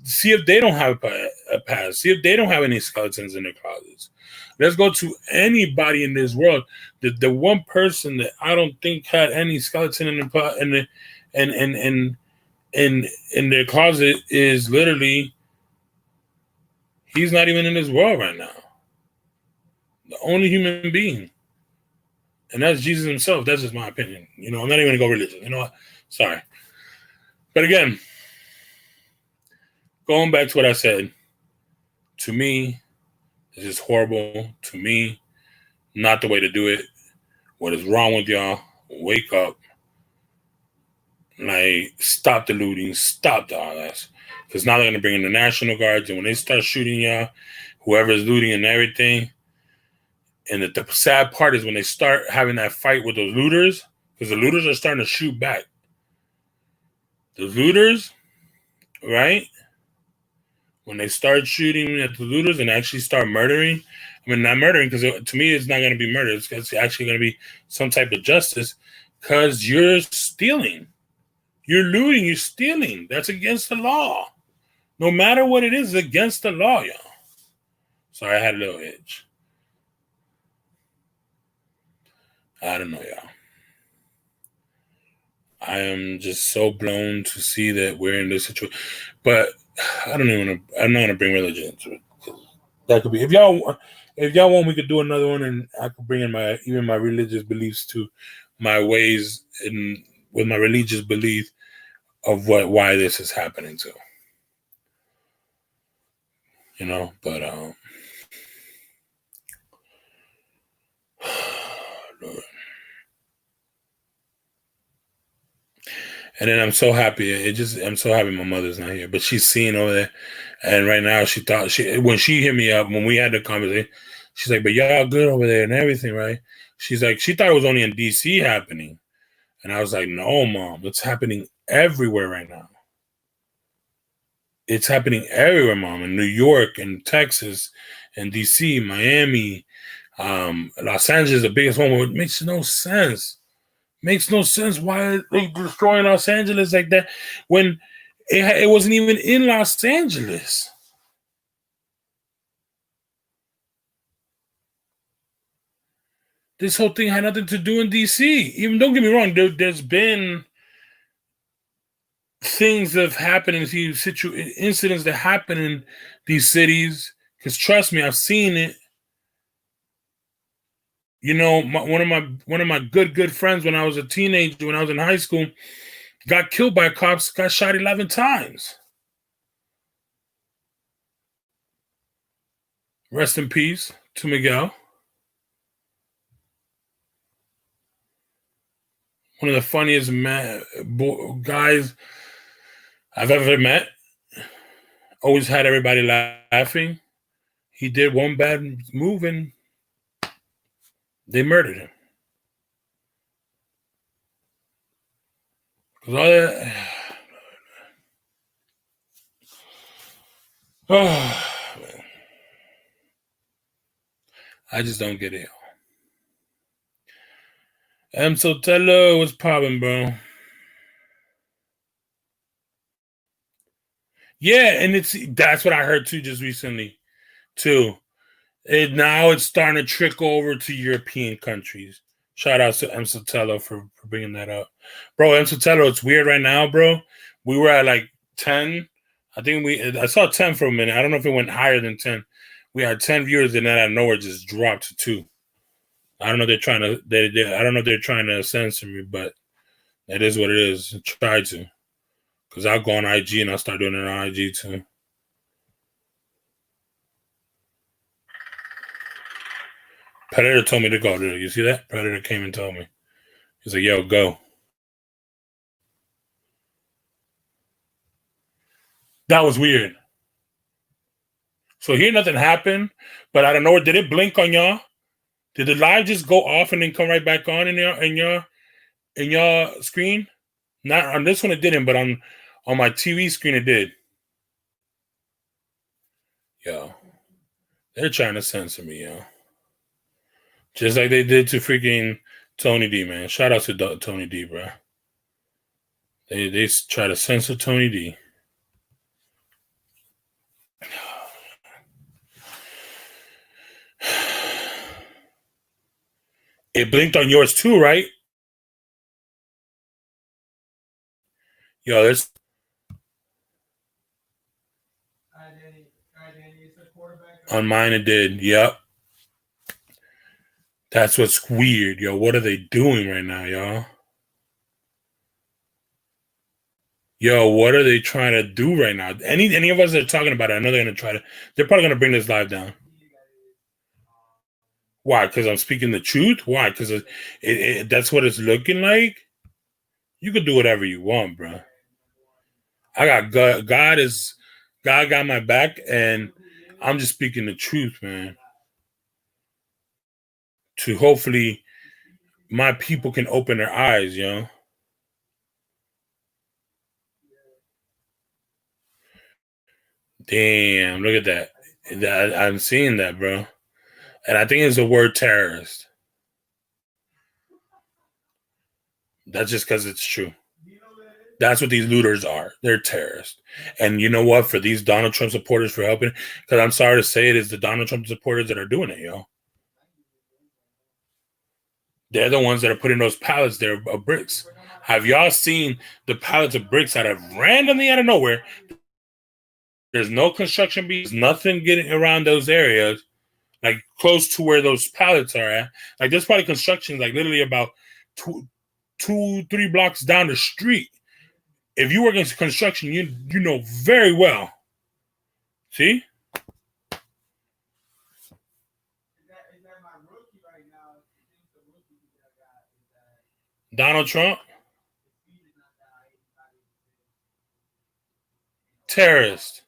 See if they don't have a past. See if they don't have any skeletons in their closets. Let's go to anybody in this world. The one person that I don't think had any skeleton in their closet is literally, he's not even in this world right now. The only human being. And that's Jesus himself. That's just my opinion. I'm not even going to go religious. You know what? Sorry. But again, going back to what I said, to me, this is horrible. To me, not the way to do it. What is wrong with y'all? Wake up. Like, stop the looting. Stop the all that. Because now they're going to bring in the National Guards. And when they start shooting y'all, whoever's looting and everything, and the sad part is when they start having that fight with those looters, because the looters are starting to shoot back. The looters, right? When they start shooting at the looters and actually start murdering, I mean, not murdering, because to me, it's not going to be murder. It's actually going to be some type of justice, because you're stealing. You're looting. You're stealing. That's against the law. No matter what it is, it's against the law, y'all. Sorry, I had a little itch. I don't know, y'all. I am just so blown to see that we're in this situation. But I'm not gonna bring religion into it. That could be, if y'all want, we could do another one, and I could bring in my religious beliefs to my ways and with my religious belief of why this is happening too. But Lord. And then I'm so happy. I'm so happy my mother's not here, but she's seeing over there. And right now, when she hit me up, when we had the conversation, she's like, "But y'all good over there and everything, right?" She's like, she thought it was only in DC happening. And I was like, "No, Mom, it's happening everywhere right now. It's happening everywhere, Mom, in New York and Texas and DC, Miami, Los Angeles, the biggest one. It makes no sense. Makes no sense. Why are they destroying Los Angeles like that when it wasn't even in Los Angeles? This whole thing had nothing to do in DC. Even, don't get me wrong, there's been things that have happened in these incidents that happen in these cities. Because trust me, I've seen it. One of my good friends when I was a teenager, when I was in high school, got killed by cops, got shot 11 times. Rest in peace to Miguel. One of the funniest guys I've ever met. Always had everybody laughing. He did one bad move and they murdered him. Because all that. Oh, man. I just don't get it. So Tello, what's poppin', bro? Yeah, and that's what I heard too just recently, too. Now it's starting to trickle over to European countries. Shout out to M. Sotelo for bringing that up. Bro, M. Sotelo, it's weird right now, bro. We were at like 10. I saw 10 for a minute. I don't know if it went higher than 10. We had 10 viewers, and then out of nowhere just dropped to 2. I don't know if they're trying to censor me, but it is what it is. Try to. Because I'll go on IG and I'll start doing it on IG too. Predator told me to go. You see that? Predator came and told me. He's like, "Yo, go." That was weird. So here nothing happened, but I don't know. Did it blink on y'all? Did the live just go off and then come right back on in your screen? Not on this one, it didn't, but on my TV screen, it did. Yo, they're trying to censor me, yo. Just like they did to freaking Tony D, man. Shout out to Tony D, bro. They try to censor Tony D. It blinked on yours too, right? Yo, there's on mine it did. Yep. That's what's weird, yo. What are they doing right now, y'all? Yo, what are they trying to do right now? Any of us that are talking about it, I know they're gonna try to. They're probably gonna bring this live down. Why? Because I'm speaking the truth. Why? Because that's what it's looking like. You could do whatever you want, bro. I got God. God got my back, and I'm just speaking the truth, man. To hopefully my people can open their eyes, yo. Damn, look at that. I'm seeing that, bro. And I think it's the word terrorist. That's just because it's true. That's what these looters are. They're terrorists. And you know what? For these Donald Trump supporters for helping, because I'm sorry to say it, is the Donald Trump supporters that are doing it, yo. They're the ones that are putting those pallets there of bricks. Have y'all seen the pallets of bricks that have randomly out of nowhere? There's no construction bees, nothing getting around those areas, like close to where those pallets are at. Like there's probably construction like literally about 2-3 blocks down the street. If you work in construction, you know very well. See? Donald Trump? Terrorist.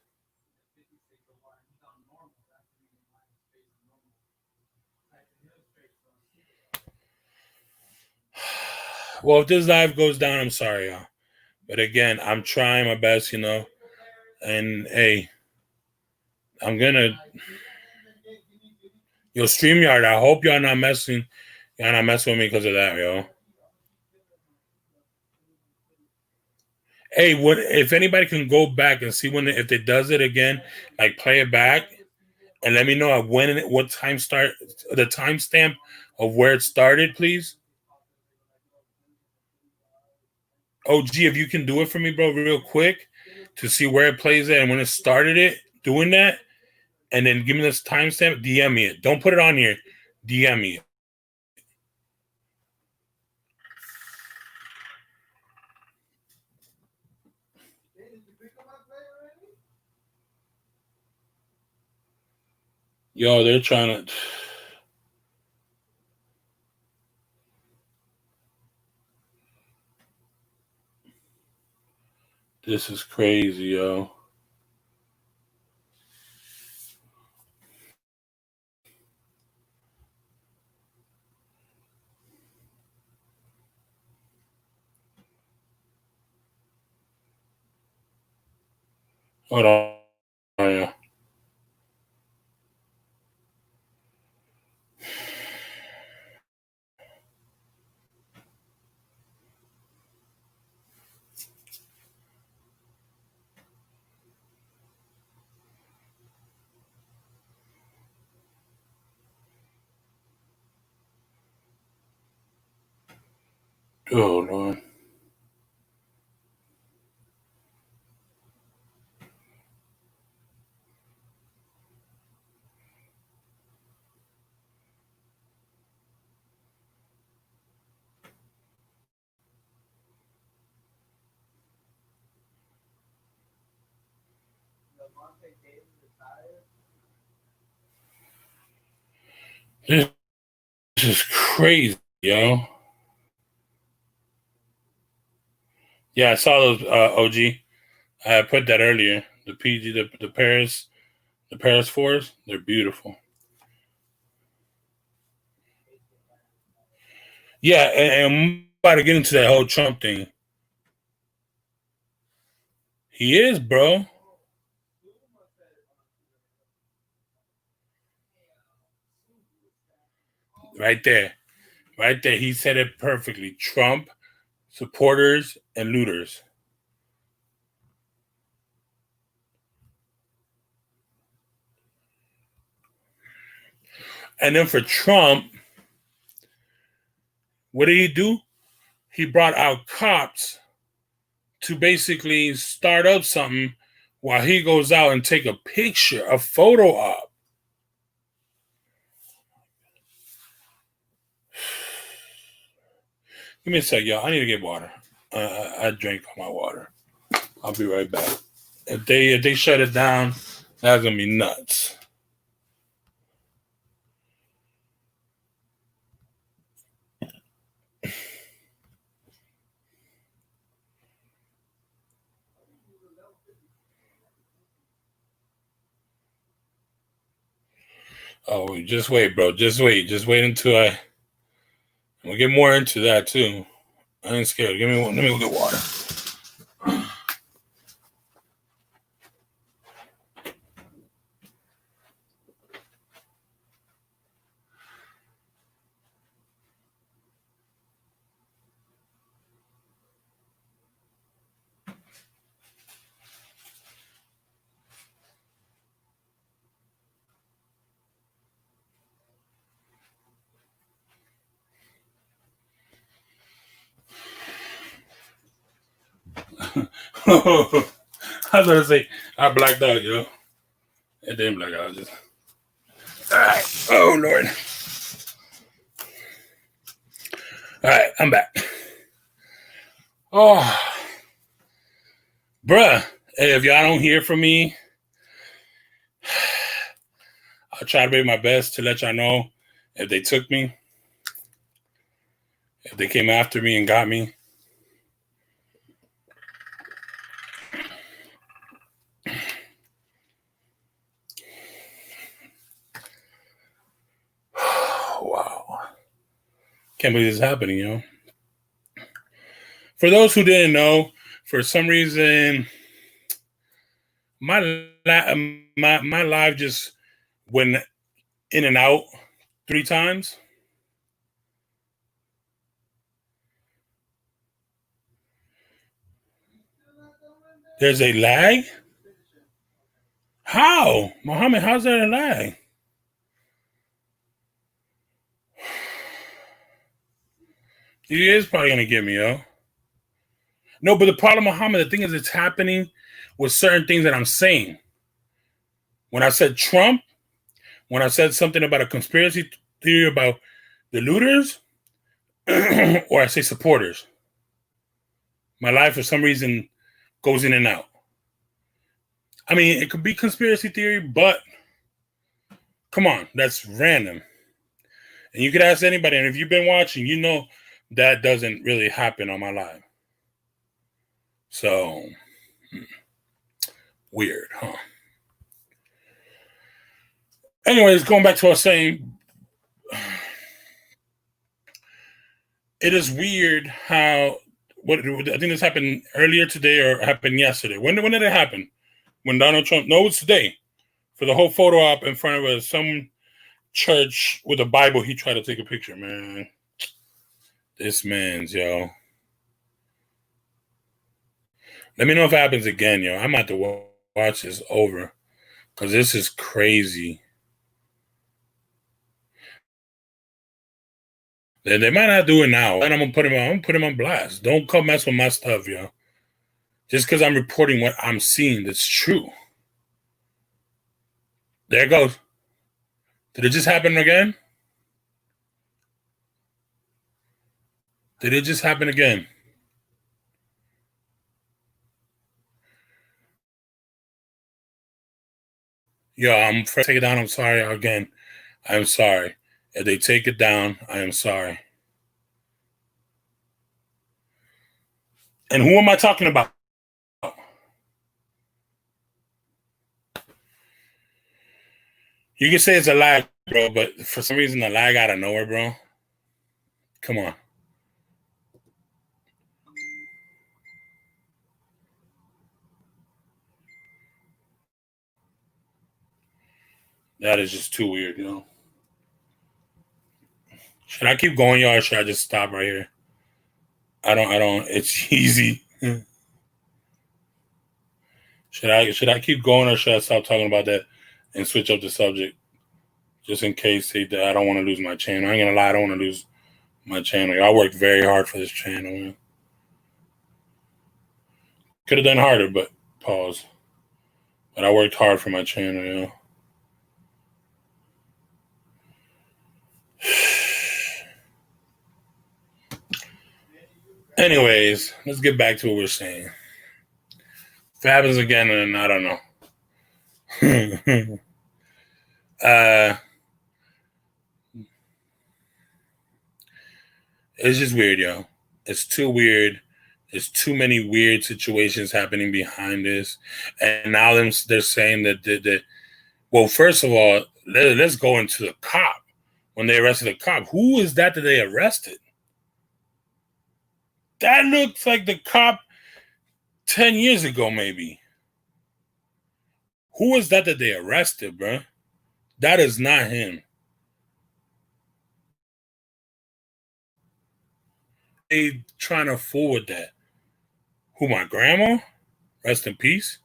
Well, if this live goes down, I'm sorry, y'all. But again, I'm trying my best, you know. And hey, I'm gonna StreamYard. I hope y'all not messing with me because of that, yo. Hey, what if anybody can go back and see if it does it again, like play it back, and let me know what time the timestamp of where it started, please. OG, if you can do it for me, bro, real quick, to see where it plays at and when it started doing that, and then give me this timestamp, DM me it. Don't put it on here. DM me it. Yo, they're trying to. This is crazy, yo. Hold on. Oh, yeah. Oh, Lord. This is crazy, yo. Yeah, I saw those OG. I put that earlier. The PG, the Paris fours, they're beautiful. Yeah, and I'm about to get into that whole Trump thing. He is, bro. Right there. Right there. He said it perfectly. Trump supporters and looters. And then for Trump, what did he do? He brought out cops to basically start up something while he goes out and take a picture, a photo op. Give me a sec, y'all. I need to get water. I drank all my water. I'll be right back. If they shut it down, that's gonna be nuts. Oh, just wait, bro. Just wait. Just wait until we'll get more into that too. I ain't scared. Let me go get water. I was gonna say I blacked out, yo. It didn't black out. Just all right. Oh Lord. All right, I'm back. Oh, bruh. Hey, if y'all don't hear from me, I'll try to do my best to let y'all know if they took me, if they came after me and got me. Wow. Can't believe this is happening, you know. For those who didn't know, for some reason, my live just went in and out 3 times. There's a lag? How? Muhammad, how's that a lag? He is probably going to get me, yo. No, but the problem, Muhammad, the thing is it's happening with certain things that I'm saying. When I said Trump, when I said something about a conspiracy theory about the looters, or I say supporters, my life for some reason goes in and out. I mean, it could be conspiracy theory, but come on, that's random. And you could ask anybody, and if you've been watching, you know that doesn't really happen on my live. So, weird, huh? Anyways, going back to what I was saying, it is weird how, I think this happened earlier today or happened yesterday. When did it happen? When Donald Trump, no, it's today, for the whole photo op in front of some church with a Bible, he tried to take a picture, man. This man's, yo. Let me know if it happens again, yo. I'm about to watch this over because this is crazy. They might not do it now. And I'm gonna put him on blast. Don't come mess with my stuff, yo. Just because I'm reporting what I'm seeing that's true. There it goes. Did it just happen again? Did it just happen again? Yo, I'm afraid to take it down. I'm sorry again. I'm sorry. If they take it down, I am sorry. And who am I talking about? You can say it's a lag, bro, but for some reason, a lag out of nowhere, bro. Come on. That is just too weird, Should I keep going, y'all, or should I just stop right here? I don't. It's easy. Should I keep going, or should I stop talking about that and switch up the subject? Just in case I don't want to lose my channel. I ain't gonna lie, I don't want to lose my channel. I worked very hard for this channel, man. Could have done harder, but pause. But I worked hard for my channel, Anyways, let's get back to what we're saying. If it happens again, then I don't know. It's just weird, yo. It's too weird. There's too many weird situations happening behind this. And now they're saying that well, first of all, let's go into the cop. When they arrested the cop, who is that they arrested? That looks like the cop 10 years ago, maybe. Who is that they arrested, bro? That is not him. They trying to fool with that. Who, my grandma? Rest in peace.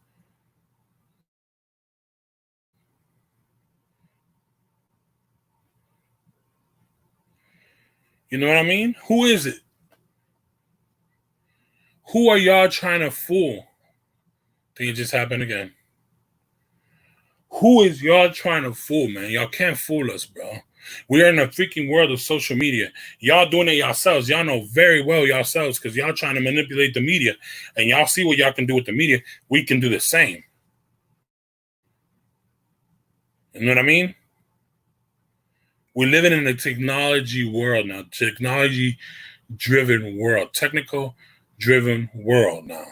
You know what I mean? Who is it? Who are y'all trying to fool? Think it just happened again. Who is y'all trying to fool, man? Y'all can't fool us, bro. We are in a freaking world of social media. Y'all doing it yourselves. Y'all know very well yourselves because y'all trying to manipulate the media. And y'all see what y'all can do with the media. We can do the same. You know what I mean? We're living in a technology world now. Technology-driven world. Technical-driven world now.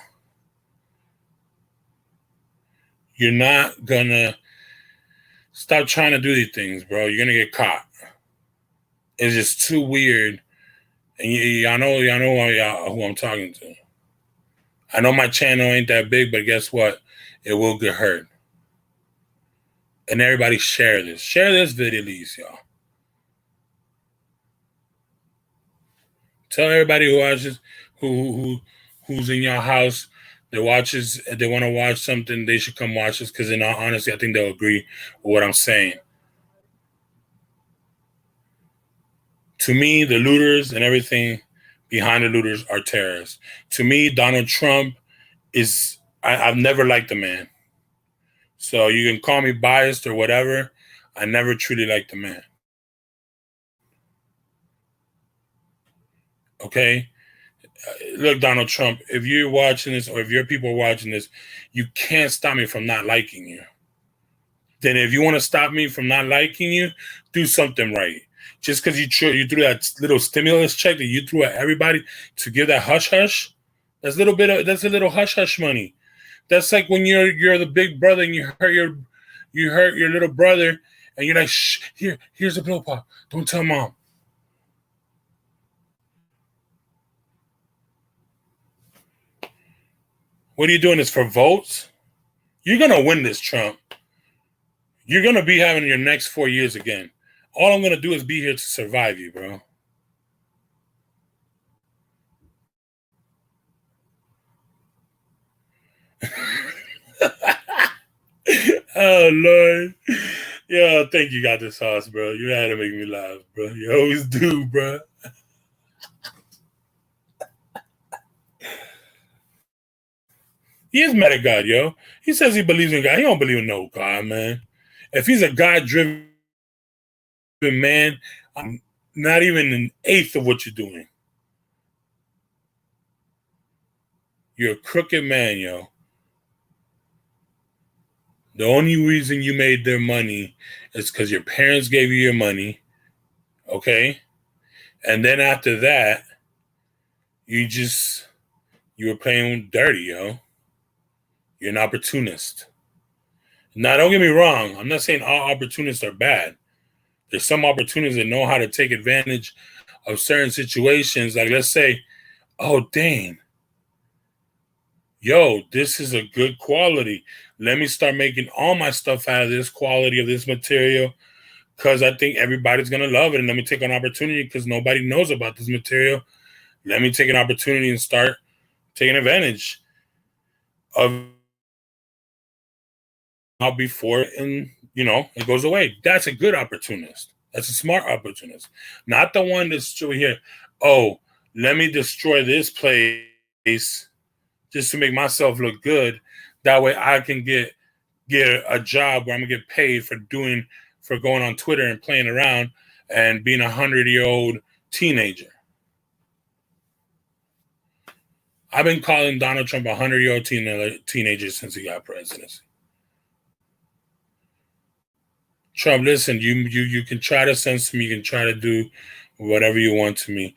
You're not going to stop trying to do these things, bro. You're going to get caught. It's just too weird. And y'all know who I'm talking to. I know my channel ain't that big, but guess what? It will get hurt. And everybody share this. Share this video, at least, y'all. Tell everybody who watches, who's in your house, that watches, if they want to watch something, they should come watch this. Because in all honesty, I think they'll agree with what I'm saying. To me, the looters and everything behind the looters are terrorists. To me, Donald Trump is, I've never liked the man. So you can call me biased or whatever. I never truly liked the man. Okay? Look, Donald Trump, if you're watching this or if your people are watching this, you can't stop me from not liking you. Then if you want to stop me from not liking you, do something right. Just because you threw that little stimulus check that you threw at everybody to give that hush-hush, that's a little hush-hush money. That's like when you're the big brother and you hurt your little brother and you're like, shh, here's a blow pop. Don't tell mom. What are you doing this for votes? You're going to win this, Trump. You're going to be having your next 4 years again. All I'm going to do is be here to survive you, bro. Oh, Lord. Yo, I think you got the sauce, bro. You had to make me laugh, bro. You always do, bro. He is mad at God, yo. He says he believes in God. He don't believe in no God, man. If he's a God-driven man, I'm not even an eighth of what you're doing. You're a crooked man, yo. The only reason you made their money is because your parents gave you your money, okay? And then after that, you were playing dirty, yo. You're an opportunist. Now, don't get me wrong. I'm not saying all opportunists are bad. There's some opportunists that know how to take advantage of certain situations. Like, let's say, oh, dang, yo, this is a good quality. Let me start making all my stuff out of this quality of this material because I think everybody's going to love it. And let me take an opportunity because nobody knows about this material. Let me take an opportunity and start taking advantage of out before and, it goes away. That's a good opportunist. That's a smart opportunist. Not the one that's still here. Oh, let me destroy this place just to make myself look good. That way I can get a job where I'm gonna get paid for going on Twitter and playing around and being 100-year-old teenager. I've been calling Donald Trump 100-year-old teenager since he got presidency. Trump, listen, you can try to censor me, you can try to do whatever you want to me.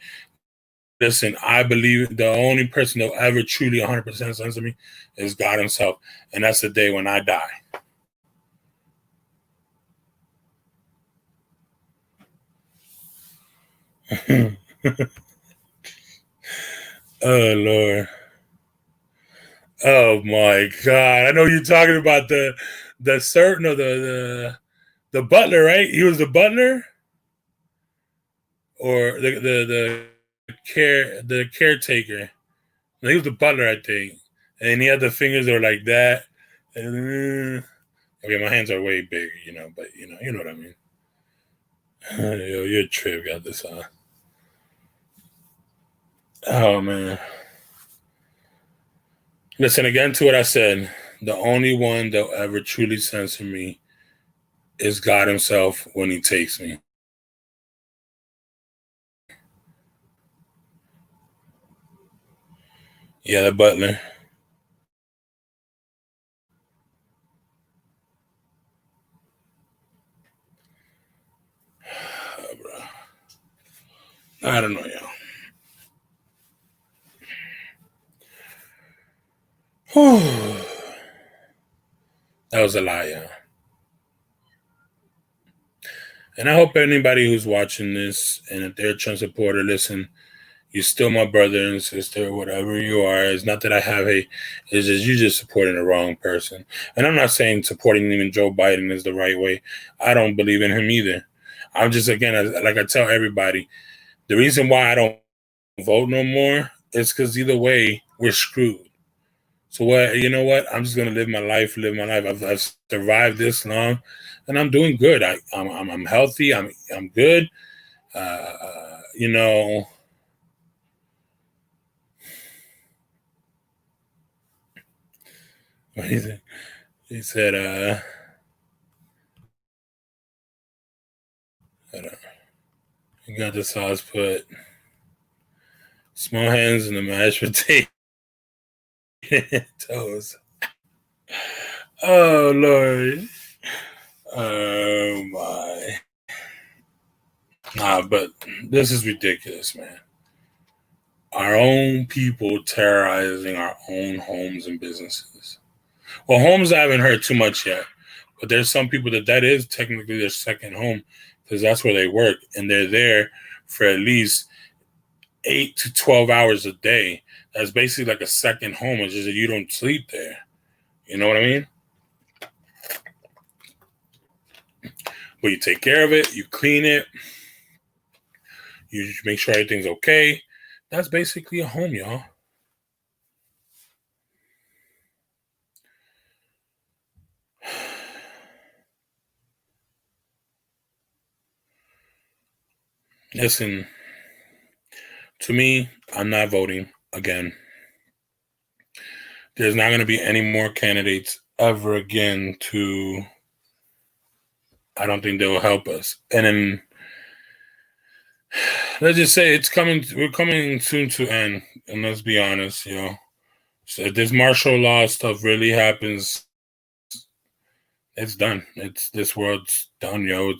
Listen, I believe the only person that will ever truly 100% censor me is God himself. And that's the day when I die. Oh, Lord. Oh, my God. I know you're talking about the butler, right? He was the butler? Or the caretaker. He was the butler, I think. And he had the fingers that were like that. Okay, my hands are way bigger, but you know what I mean. Yo, you're a trip, got this on. Oh man. Listen again to what I said. The only one that'll ever truly censor me is God himself when he takes me. Yeah, the butler. Oh, bro. I don't know, yo. That was a lie, yeah. And I hope anybody who's watching this and if they're a Trump supporter, listen, you're still my brother and sister, whatever you are. It's not that I have it's just you're just supporting the wrong person. And I'm not saying supporting even Joe Biden is the right way. I don't believe in him either. I'm just, again, like I tell everybody, the reason why I don't vote no more is because either way, we're screwed. So you know what? I'm just gonna live my life. I've survived this long, and I'm doing good. I'm healthy. I'm good. You know. What he said? He said, you got the sauce put. Small hands in the mashed potato toes. Oh Lord. Oh my. Nah, but this is ridiculous, man. Our own people terrorizing our own homes and businesses. Well, homes I haven't heard too much yet, but there's some people that is technically their second home because that's where they work and they're there for at least 8 to 12 hours a day. That's basically like a second home. It's just that you don't sleep there. You know what I mean? But you take care of it, you clean it, you make sure everything's okay. That's basically a home, y'all. Listen, to me, I'm not voting again. There's not going to be any more candidates ever again I don't think they will help us. And then let's just say we're coming soon to end. And let's be honest, So if this martial law stuff really happens, it's done. This world's done, yo.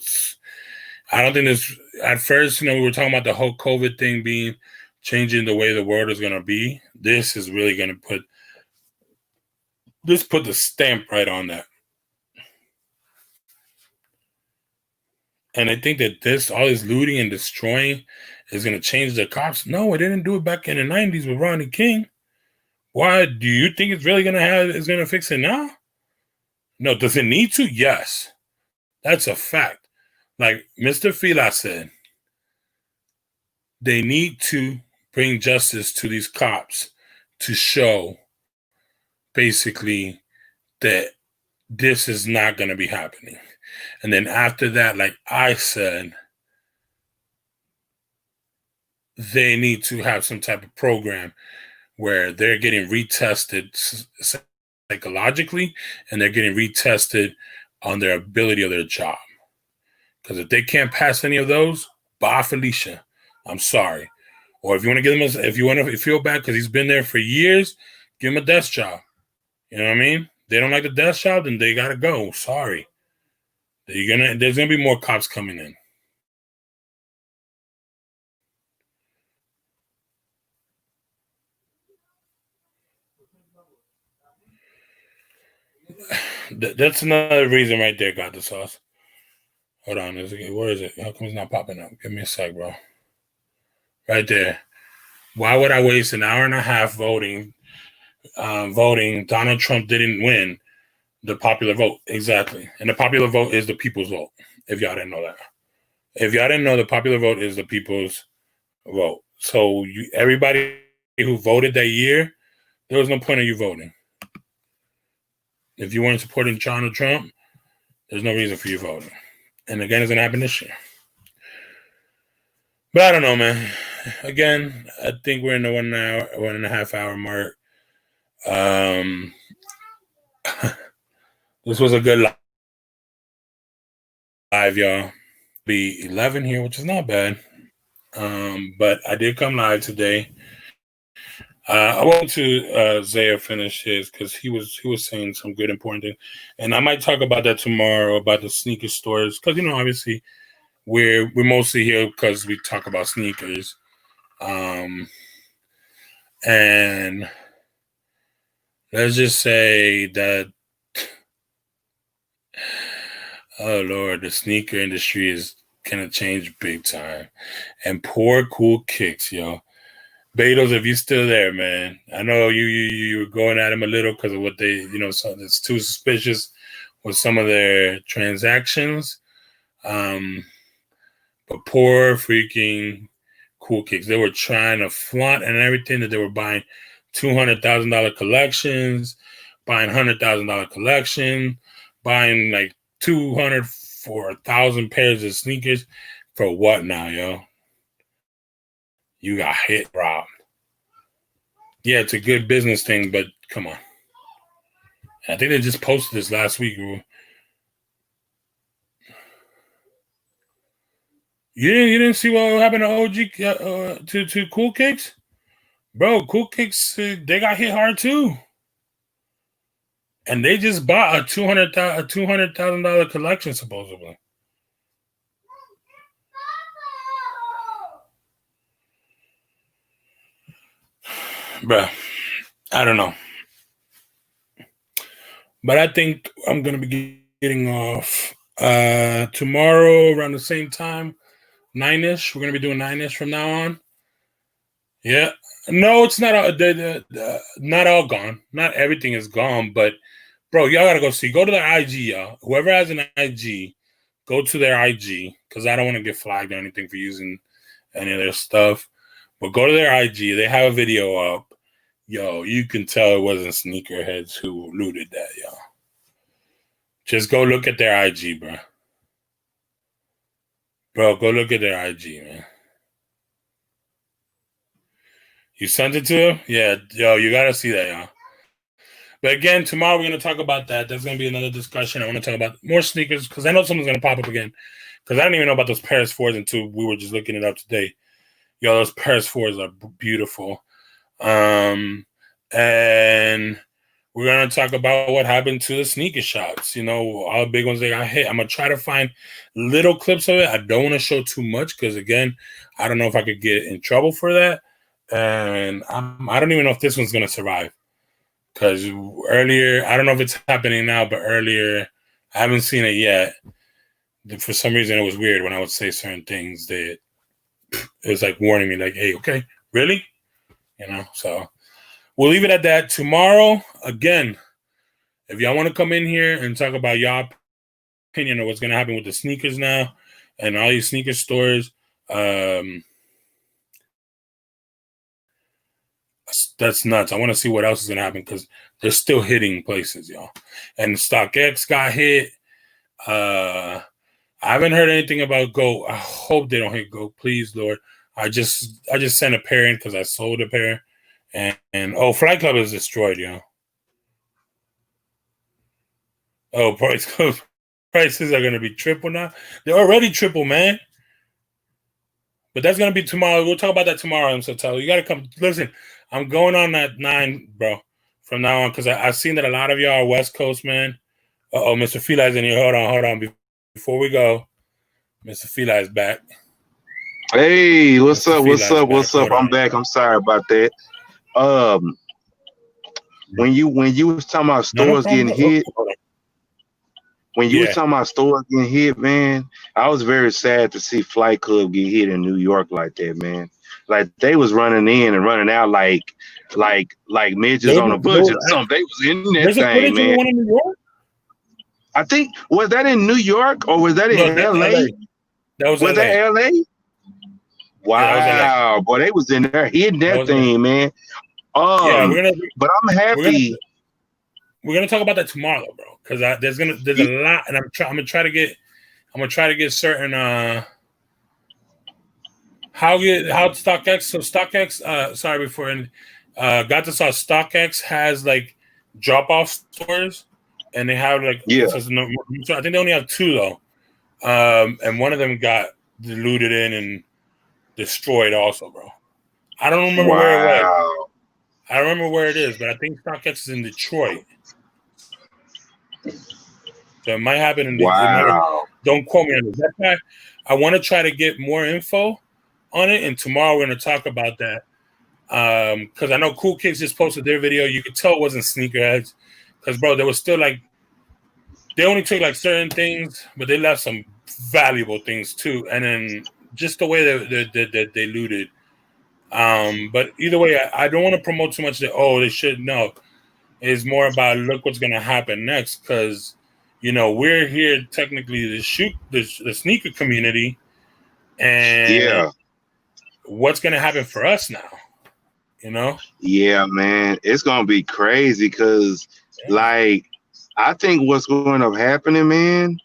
I don't think this at first, we were talking about the whole COVID thing changing the way the world is gonna be. This is really gonna put the stamp right on that. And I think that all this looting and destroying is gonna change the cops. No, it didn't do it back in the 90s with Ronnie King. Why do you think it's really gonna fix it now? No, does it need to? Yes. That's a fact. Like Mr. Fila said, they need to bring justice to these cops to show basically that this is not going to be happening. And then after that, like I said, they need to have some type of program where they're getting retested psychologically and they're getting retested on their ability of their job. Because if they can't pass any of those, bye Felicia. I'm sorry. Or if you want to give him if you want to feel bad because he's been there for years, give him a desk job. You know what I mean? They don't like the desk job, then they gotta go. Sorry. There's gonna be more cops coming in. That's another reason right there, got the sauce. Hold on, where is it? How come it's not popping up? Give me a sec, bro. Right there. Why would I waste an hour and a half voting? Donald Trump didn't win the popular vote. Exactly. And the popular vote is the people's vote. If y'all didn't know that. If y'all didn't know, the popular vote is the people's vote. So everybody who voted that year, there was no point of you voting. If you weren't supporting Donald Trump, there's no reason for you voting. And again, it's going to happen this year. But I don't know, man. Again, I think we're in the 1.5 hour mark. This was a good live, y'all. Be 11 here, which is not bad. But I did come live today. I want to Zaya finish his because he was saying some good important things, and I might talk about that tomorrow about the sneaker stores because obviously we're mostly here because we talk about sneakers, and let's just say that oh Lord, the sneaker industry is gonna change big time, and poor Cool Kicks, yo. Betos, if you're still there, man, I know you were going at him a little because of what they, so it's too suspicious with some of their transactions. But poor freaking Cool Kicks. They were trying to flaunt and everything that they were buying $200,000 collections, buying $100,000 collection, buying like 200 for 1,000 pairs of sneakers. For what now, yo? You got hit, robbed. Yeah, it's a good business thing, but come on. I think they just posted this last week. You didn't see what happened to OG to Cool Kicks, bro? Cool Kicks they got hit hard too, and they just bought a $200,000 collection supposedly. Bruh, I don't know. But I think I'm going to be getting off tomorrow around the same time, 9-ish. We're going to be doing 9-ish from now on. Yeah. No, it's not not all gone. Not everything is gone. But, bro, y'all got to go see. Go to their IG, y'all. Whoever has an IG, go to their IG because I don't want to get flagged or anything for using any of their stuff. But go to their IG. They have a video up. Yo, you can tell it wasn't sneakerheads who looted that, yo. Just go look at their IG, bro. Bro, go look at their IG, man. You sent it to him? Yeah, yo, you got to see that, yo. But again, tomorrow we're going to talk about that. There's going to be another discussion. I want to talk about more sneakers because I know someone's going to pop up again because I didn't even know about those Paris 4s until we were just looking it up today. Yo, those Paris 4s are beautiful. And we're going to talk about what happened to the sneaker shops. All the big ones they got hit. I'm going to try to find little clips of it. I don't want to show too much because, again, I don't know if I could get in trouble for that. And I don't even know if this one's going to survive. Because earlier, I don't know if it's happening now, but earlier, I haven't seen it yet. For some reason, it was weird when I would say certain things that it was like warning me, like, hey, okay, really? So we'll leave it at that. Tomorrow, again, if y'all want to come in here and talk about y'all opinion of what's going to happen with the sneakers now and all these sneaker stores, that's nuts. I want to see what else is going to happen because they're still hitting places, y'all. And StockX got hit. I haven't heard anything about Go. I hope they don't hit Go, please, Lord. I just sent a pair in because I sold a pair, and Flight Club is destroyed, yo. Oh, prices are gonna be triple now. They're already triple, man. But that's gonna be tomorrow. We'll talk about that tomorrow. I'm so tired. You gotta come. Listen, I'm going on at 9, bro, from now on because I've seen that a lot of y'all are West Coast, man. Mr. Feli's in here. Hold on. Before we go, Mr. Feli is back. Hey, what's up? Hold I'm on. back. I'm sorry about that. When you was talking about stores getting hit, when you was talking about stores getting hit, man, I was very sad to see Flight Club get hit in New York like that, man. Like they was running in and running out like midgets on a budget or something. They was in that thing, man. One in New York? I think, was that in New York or was that in LA? That was that LA? Wow, yeah, LA. Boy, they was in there hitting that thing, man. But I'm happy. We're gonna talk about that tomorrow, bro, because there's a lot, and I'm gonna try to get certain how StockX. So StockX, sorry before got to saw StockX has like drop off stores, and they have like so I think they only have 2 though, and one of them got diluted in and destroyed also, bro. I don't remember where it was. I don't remember where it is, but I think StockX is in Detroit. So it might happen in don't quote me on this. That's why I want to try to get more info on it, and tomorrow we're going to talk about that. Because I know Cool Kicks just posted their video. You could tell it wasn't sneakerheads. Because, bro, there was still like, they only took like certain things, but they left some valuable things too. And then just the way that they looted. But either way, I don't want to promote too much that, they should know. It's more about look what's going to happen next because, we're here technically to shoot the sneaker community and what's going to happen for us now, Yeah, man, it's going to be crazy because, like, I think what's going to happen, man,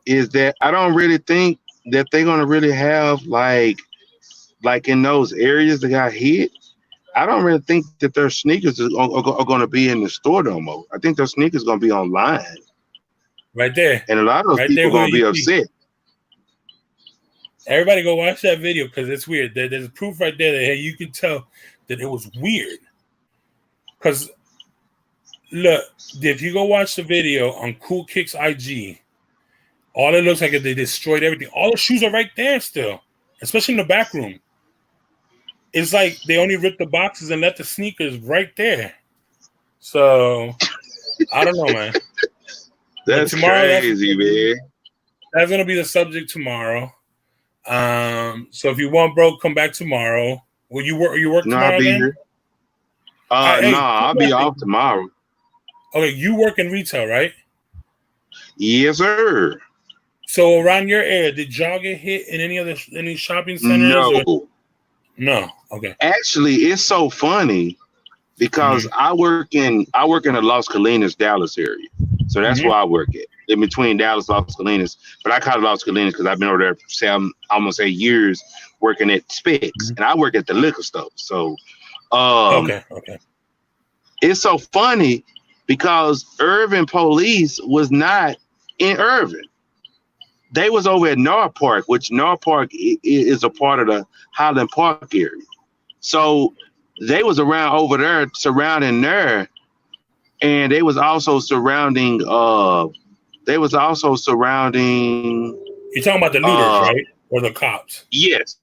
is that I don't really think that they're going to really have, like in those areas that got hit, I don't really think that their sneakers are going to be in the store no more. I think their sneakers going to be online. Right there. And a lot of those people are going to be upset. Everybody go watch that video because it's weird. There's proof right there that you can tell that it was weird. Because, look, if you go watch the video on Cool Kicks IG, all it looks like is they destroyed everything. All the shoes are right there still, especially in the back room. It's like they only ripped the boxes and left the sneakers right there. So, I don't know, man. That's crazy, man. That's going to be the subject tomorrow. So if you want, bro, come back tomorrow. Will you work? You work tomorrow? I'll be here. I'll be off tomorrow. Okay, you work in retail, right? Yes, sir. So around your area, did y'all get hit in any shopping centers? No. No. Okay. Actually, it's so funny because I work in the Los Colinas, Dallas area. So that's where I work at, in between Dallas, Los Colinas. But I call it Los Colinas because I've been over there for almost 8 years working at Specs, and I work at the liquor store. So, okay. It's so funny because Irvin police was not in Irvin. They was over at North Park, which North Park is a part of the Highland Park area. So they was around over there, surrounding there. And they was also surrounding. You're talking about the looters, right, or the cops? Yes,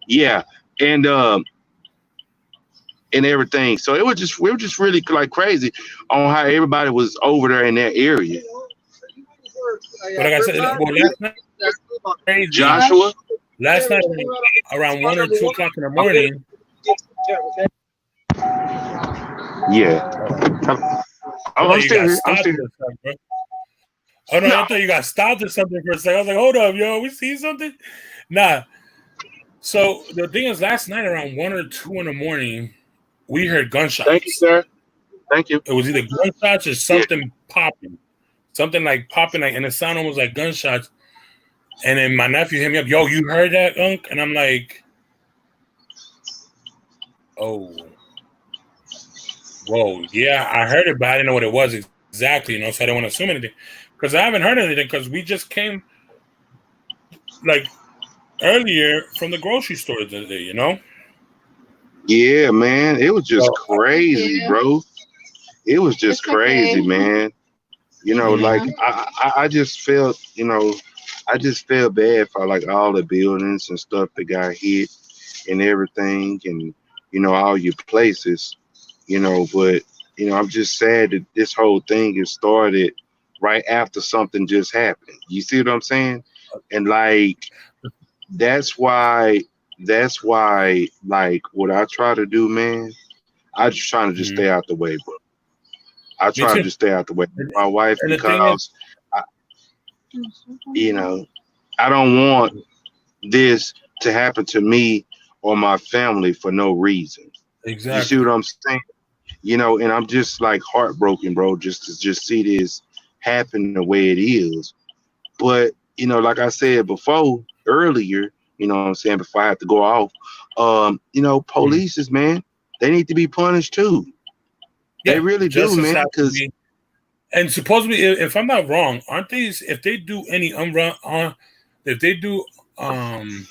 yeah, and everything. So we were just really like crazy on how everybody was over there in that area. But like I said, last night, crazy. Joshua, last night around 1 or 2 o'clock in the morning. Yeah. Oh, I thought I'm you still got here. I'm stopped still or here. something, bro. Oh no, No. I thought you got stopped or something for a second. I was like, hold up, yo, we see something? Nah. So the thing is, last night around 1 or 2 in the morning, we heard Thank you, gunshots. sir. Thank you. It was either gunshots or Yeah. something popping. Something like popping, like, and it sounded almost like gunshots. And then my nephew hit me up, yo, you heard that, Unc? And I'm like, oh, whoa, yeah, I heard it, but I didn't know what it was exactly, so I didn't want to assume anything. Because I haven't heard anything, because we just came, like, earlier from the grocery store the other day. Yeah, man. It was just So, crazy, bro. It was just crazy, man. Like mhm. I just felt, I just felt bad for like all the buildings and stuff that got hit and everything, and all your places, but I'm just sad that this whole thing has started right after something just happened. You see what I'm saying? And like that's why like what I try to do, man, I just trying to just Mhm. stay out the way, bro. I Me try to too. just stay out the way of And, my wife and the thing is, because I, you know I don't want this to happen to me or my family for no reason. You see exactly. what I'm saying? And I'm just like heartbroken, bro, just to just see this happen the way it is. But like I said before earlier, what I'm saying, before I have to go off, Mhm. police is, man, they need to be punished too. They Yeah, really do, justice man. has to Because be. And supposedly, if I'm not wrong, aren't these, if they do any if they do um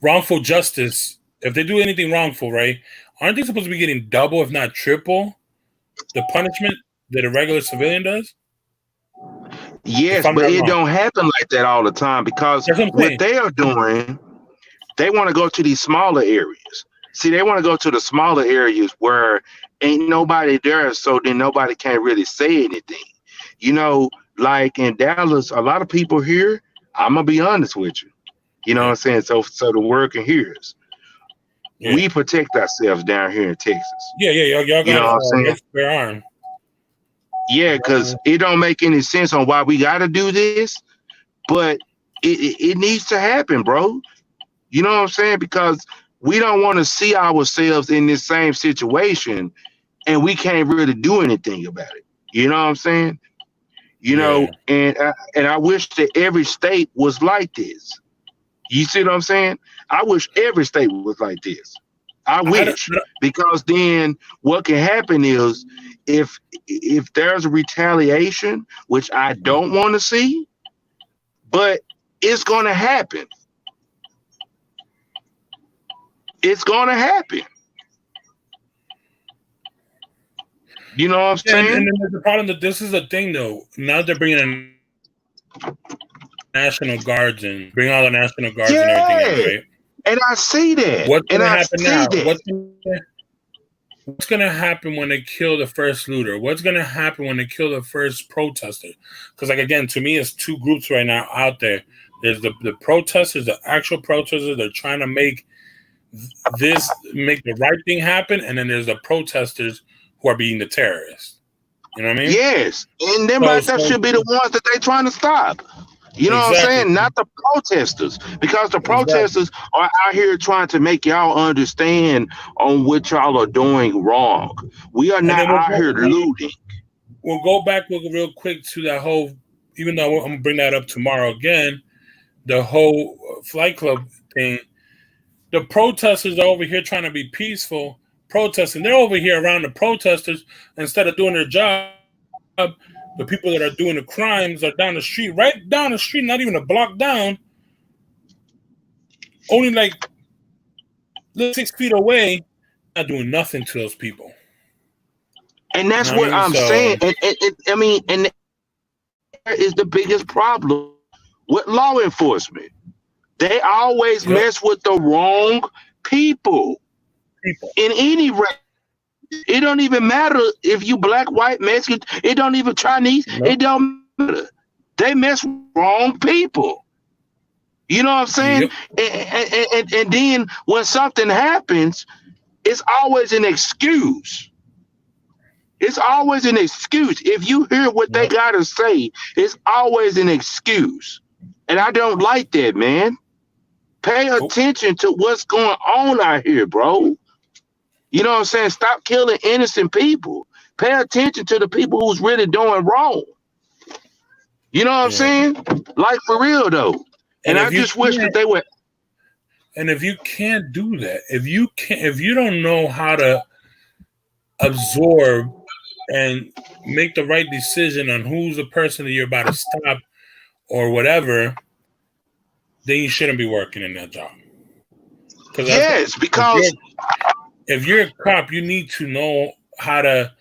wrongful justice, if they do anything wrongful, right? Aren't they supposed to be getting double, if not triple, the punishment that a regular civilian does? If yes, I'm but not it wrong, don't happen like that all the time because that's what I'm what saying. they are doing, they want to go to these smaller areas. See, they want to go to the smaller areas where ain't nobody there, so then nobody can really say anything. You know, like in Dallas, a lot of people here, I'm gonna be honest with you. You know what Yeah, I'm saying? So the world can hear us. yeah, We protect ourselves down here in Texas. yeah. Y'all You know got what I'm a saying? red square arm. Yeah, because it don't make any sense on why we gotta do this, but it needs to happen, bro. You know what I'm saying? Because we don't want to see ourselves in this same situation and we can't really do anything about it. You know what I'm saying? Yeah, And I wish that every state was like this. You see what I'm saying? I wish every state was like this. I I don't. wish, because then what can happen is if there's a retaliation, which I don't want to see, but it's going to happen. It's going to happen. You know what I'm Yeah, and saying? then there's the problem that this is a thing though. Now they're bringing in National Guards and bring all the National Guards and everything in, Yeah. right? And I see that. What's And gonna I happen see now? that. What's gonna happen when they kill the first looter? What's gonna happen when they kill the first protester? Because, like, again, to me, it's two groups right now out there. There's the protesters, the actual protesters. They're trying to make the right thing happen, and then there's the protesters who are being the terrorists. You know what I mean? Yes. And them So, right that so should be the ones that they trying to stop. You know what I'm exactly, saying? Not the protesters. Because the exactly. protesters are out here trying to make y'all understand on what y'all are doing wrong. We are And not then out here looting. we'll go back real quick to that whole. Even though I'm gonna bring that up tomorrow again, the whole Flight Club thing. The protesters are over here trying to be peaceful, protesting. They're over here around the protesters instead of doing their job. The people that are doing the crimes are down the street, right down the street, not even a block down, only like 6 feet away, not doing nothing to those people. And You that's know what I what mean? I'm So saying. And I mean, and there is the biggest problem with law enforcement. They always yep, mess with the wrong people people. in any race. It don't even matter if you black, white, Mexican. It don't even Chinese. Nope. It don't matter. They mess with wrong people. You know what I'm saying? Yep. And then when something happens, it's always an excuse. It's always an excuse. If you hear what they Yep. gotta say, it's always an excuse. And I don't like that, man. Pay Oh, attention to what's going on out here, bro. You know what I'm saying? Stop killing innocent people. Pay attention to the people who's really doing wrong. You know what I'm yeah. saying? Like for real though. And And I just wish that they would. if you can't do that, if you don't know how to absorb and make the right decision on who's the person that you're about to stop or whatever, then you shouldn't be working in that job. Because Yes, because if you're a cop, you need to know how to.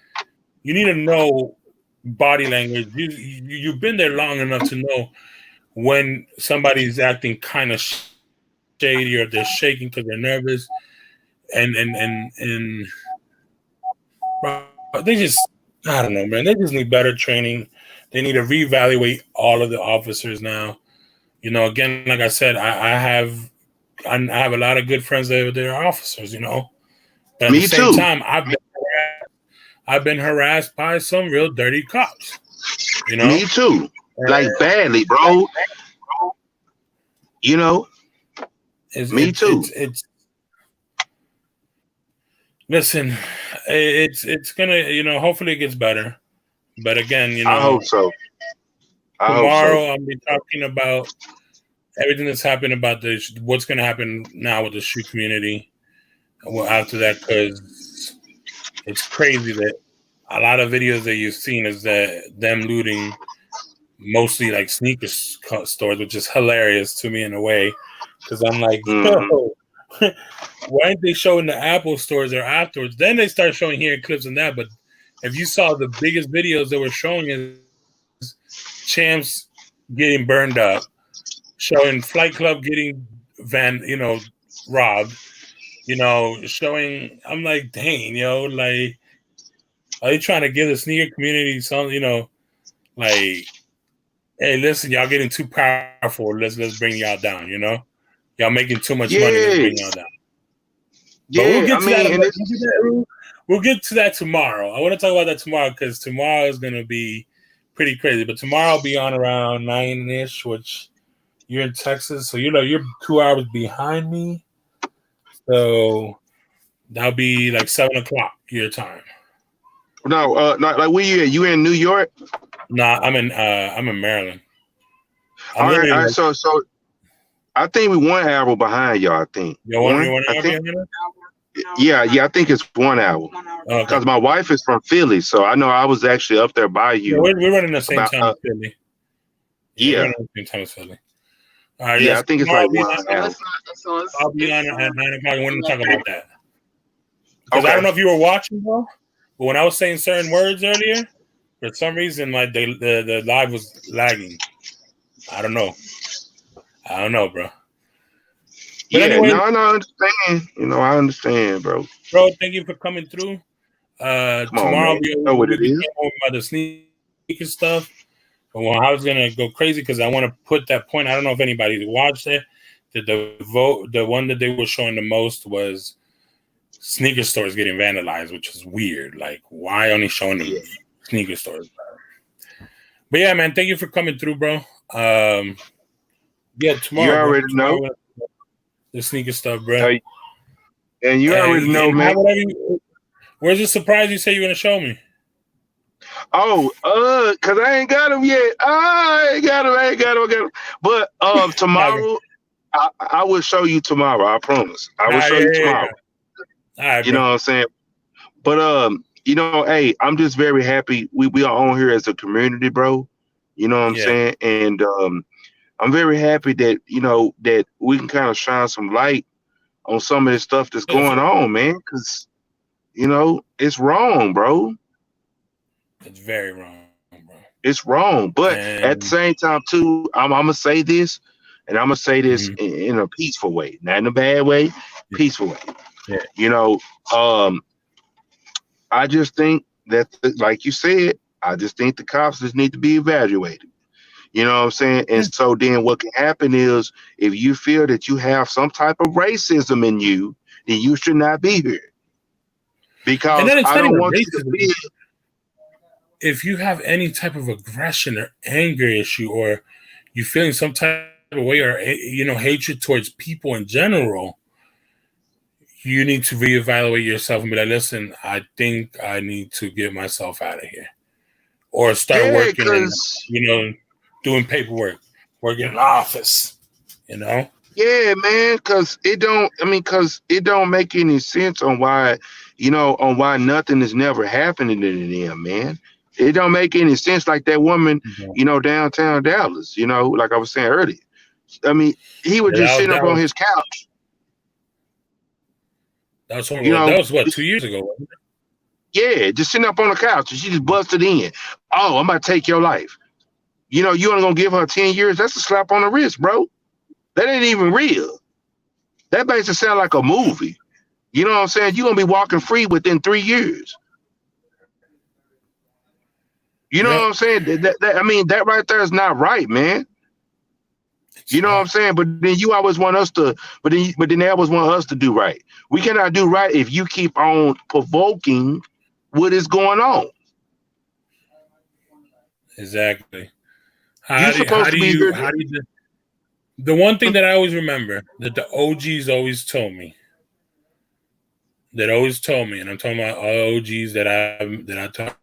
You need to know body language. You've been there long enough to know when somebody's acting kind of shady or they're shaking because they're nervous, and bro, they just, I don't know, man. They just need better training. They need to reevaluate all of the officers now. You know, again, like I said, I have a lot of good friends that are officers. You know, but at the me same too. time, I've been harassed by some real dirty cops. You know, Me too. Like badly, bro. You know, me too. it's listen, it's gonna, you know, hopefully it gets better. But again, you I know, hope so. I hope so. tomorrow I'll be talking about everything that's happened about this, what's gonna happen now with the shoe community. Well, after that, because it's crazy that a lot of videos that you've seen is that them looting mostly like sneaker stores, which is hilarious to me in a way, because I'm like, Mhm. yo, why aren't they showing the Apple stores or afterwards? Then they start showing here clips and that. But if you saw the biggest videos they were showing is Champs getting burned up, showing Flight Club getting robbed, you know, showing. I'm like, dang, yo, like, are you trying to give the sneaker community some, you know, like, hey, listen, y'all getting too powerful. Let's bring y'all down. You know, y'all making too much money. Let's bring y'all Yes. down. But we'll Yeah. get I to that. mean, and it's We'll get to that tomorrow. I want to talk about that tomorrow because tomorrow is going to be pretty crazy. But tomorrow I'll be on around 9-ish, which you're in Texas, so you know you're 2 hours behind me. So that'll be like 7 o'clock your time. no, not like where you at? You in New York? Nah, I'm in Maryland. I'm All right, literally all right. like, So I think we 1 hour behind y'all. I think you one. want I to think. be here? Yeah. I think it's 1 hour. Okay. Because my wife is from Philly, so I know I was actually up there by Yeah, you we're running the same about. time as Philly. Yeah, we're Yeah, running the same time as Philly. All right, yeah. yes. I think it's Tomorrow like 1 hour. I'll be on at 9 o'clock. I want to talk about that because I Okay. don't know if you were watching, bro. But when I was saying certain words earlier, for some reason, like the live was lagging. I don't know. Bro. But Yeah. anyway, No, I understand. I understand, bro. bro, thank you for coming through. Come on, Tomorrow man. You know what we'll it be is. talking more about the sneaker stuff. Well, I was gonna go crazy because I want to put that point. I don't know if anybody watched it. The one that they were showing the most was sneaker stores getting vandalized, which is weird. Like, why only showing Yeah. the sneaker stores? But yeah, man, thank you for coming through, bro. Yeah, You tomorrow, bro. already know. The sneaker stuff, bro. Uh, and you already know, And man. where's the surprise you say you're gonna show me? Oh, cause I ain't got them yet. I ain't got them. I ain't got them. I got them. But Okay. tomorrow, I will show you tomorrow. I promise. I will Nah, show yeah, you yeah, tomorrow. yeah. All right, You bro. know what I'm saying? But hey, I'm just very happy we are on here as a community, bro. You know what I'm Yeah. saying? And I'm very happy that that we can kind of shine some light on some of this stuff that's going on, man. Cause it's wrong, bro. It's very wrong, bro. It's wrong. But at the And same time, too, I'm gonna say this, and I'm gonna say this mhm, in a peaceful way, not in a bad way, peaceful way. yeah, You know, I just think that, like you said, I just think the cops just need to be evaluated. You know what I'm saying? And so then what can happen is if you feel that you have some type of racism in you, then you should not be here. and Because then it's I not don't even want you to racism. feel. if you have any type of aggression or anger issue, or you feeling some type of way, or hatred towards people in general, you need to reevaluate yourself and be like, listen, I think I need to get myself out of here, or start Yeah, working and cause doing paperwork, working in an office. yeah, man, cause it don't. I mean, cause it don't make any sense on why, on why nothing is never happening to them, man. It don't make any sense. Like that woman, Yeah, downtown Dallas. Like I was saying earlier. I mean, he was just sitting up that on was his couch. that was You horrible. That know, was what, 2 years ago, wasn't it? yeah, just sitting up on the couch, and she just busted in. Oh, I'm about to take your life. You only gonna give her 10 years? That's a slap on the wrist, bro. That ain't even real. That makes it sound like a movie. You know what I'm saying? You're gonna be walking free within 3 years. You know what Yep, I'm saying? I mean, that right there is not right, man. it's You know what not. I'm saying? But then you always want us to, but then they always want us to do right. We cannot do right if you keep on provoking what is going on. Exactly. You're supposed to be here. How do you the one thing that I always remember that the OGs always told me, and I'm talking about all OGs that I taught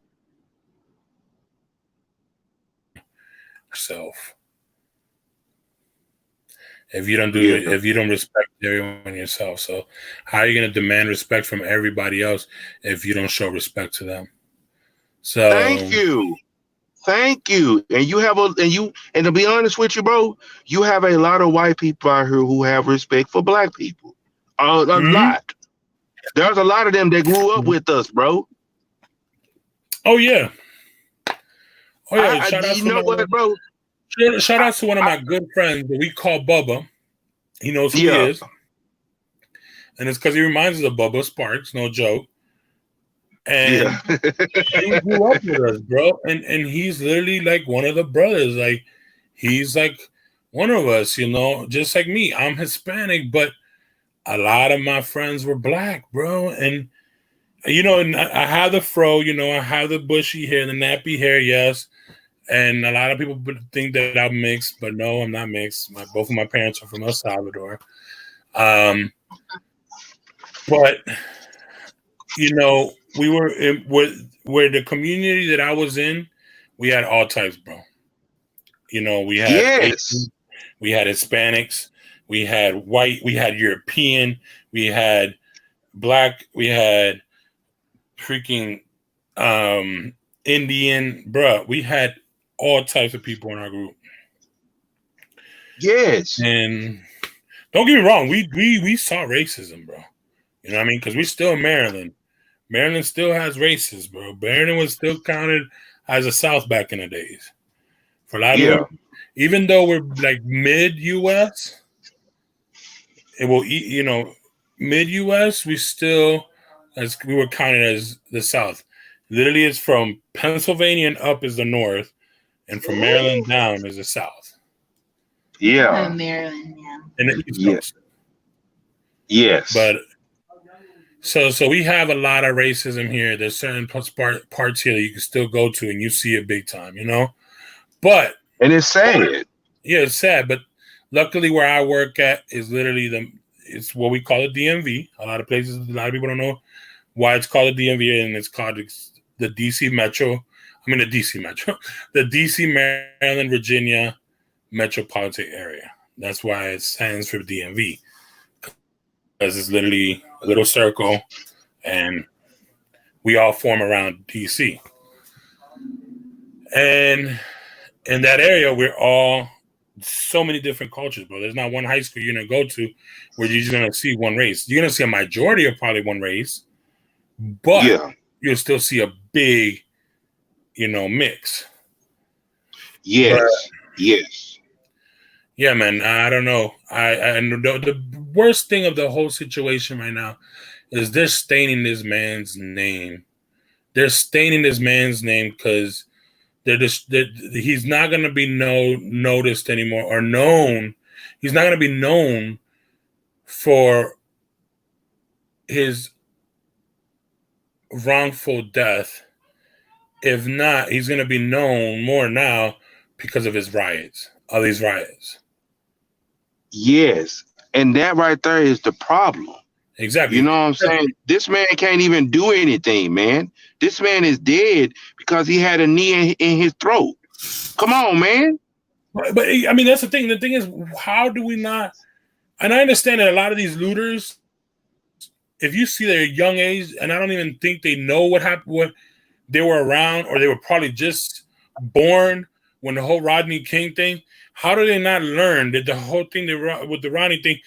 myself. Yeah. If you don't respect everyone yourself, so how are you going to demand respect from everybody else if you don't show respect to them? Thank So, you. Thank you. And to be honest with you, bro, you have a lot of white people out here who have respect for black people. A mhm. lot. There's a lot of them that grew up with us, bro. Oh yeah, oh yeah. You know what, bro? Shout I, out to one of I, my good friends that we call Bubba. He knows who he yeah, is, and it's because he reminds us of Bubba Sparks. No joke. And yeah, he grew up with us, bro, and he's literally like one of the brothers. Like he's like one of us, just like me. I'm Hispanic, but a lot of my friends were black, bro. And and I have the fro, I have the bushy hair, the nappy hair, yes. And a lot of people think that I'm mixed, but no, I'm not mixed. Both of my parents are from El Salvador. Um, but we were where the community that I was in, we had all types, bro. We had yes, Asian, we had Hispanics, we had white, we had European, we had black, we had freaking Indian, bro. We had all types of people in our group. yes, And don't get me wrong, we saw racism, bro. You know what I mean? Because we're still in Maryland. Maryland still has races, bro. Maryland was still counted as a South back in the days. For a lot of yeah, people, even though we're like mid US, it will mid US, we were counted as the South. Literally, it's from Pennsylvania and up is the North, and from Maryland down is the South, yeah, Maryland, yeah. and the East yeah, Coast. yes, But so we have a lot of racism here. There's certain parts here that you can still go to and you see it big time, But and it's sad. yeah, it's sad. But luckily, where I work at is literally it's what we call a DMV. A lot of people don't know why it's called a DMV, and it's called the DC Metro. I mean, the DC Metro, the DC, Maryland, Virginia metropolitan area. That's why it stands for DMV, because it's literally a little circle, and we all form around DC. And in that area, we're all so many different cultures, bro. There's not one high school you're gonna go to where you're just gonna see one race. You're gonna see a majority of probably one race, but Yeah, you'll still see a big, mix. But yes, yes, yeah, man, I don't know. And the worst thing of the whole situation right now is they're staining this man's name. They're staining this man's name because he's not going to be noticed anymore or known. He's not going to be known for his wrongful death If not, he's going to be known more now because of his riots, all these riots. Yes. And that right there is the problem. Exactly. You know what I'm saying? This man can't even do anything, man. This man is dead because he had a knee in his throat. Come on, man. But I mean, that's the thing. The thing is, how do we not? And I understand that a lot of these looters, if you see their young age, and I don't even think they know what happened, what they were around, or they were probably just born when the whole Rodney King thing. How do they not learn that the whole thing with the Rodney thing?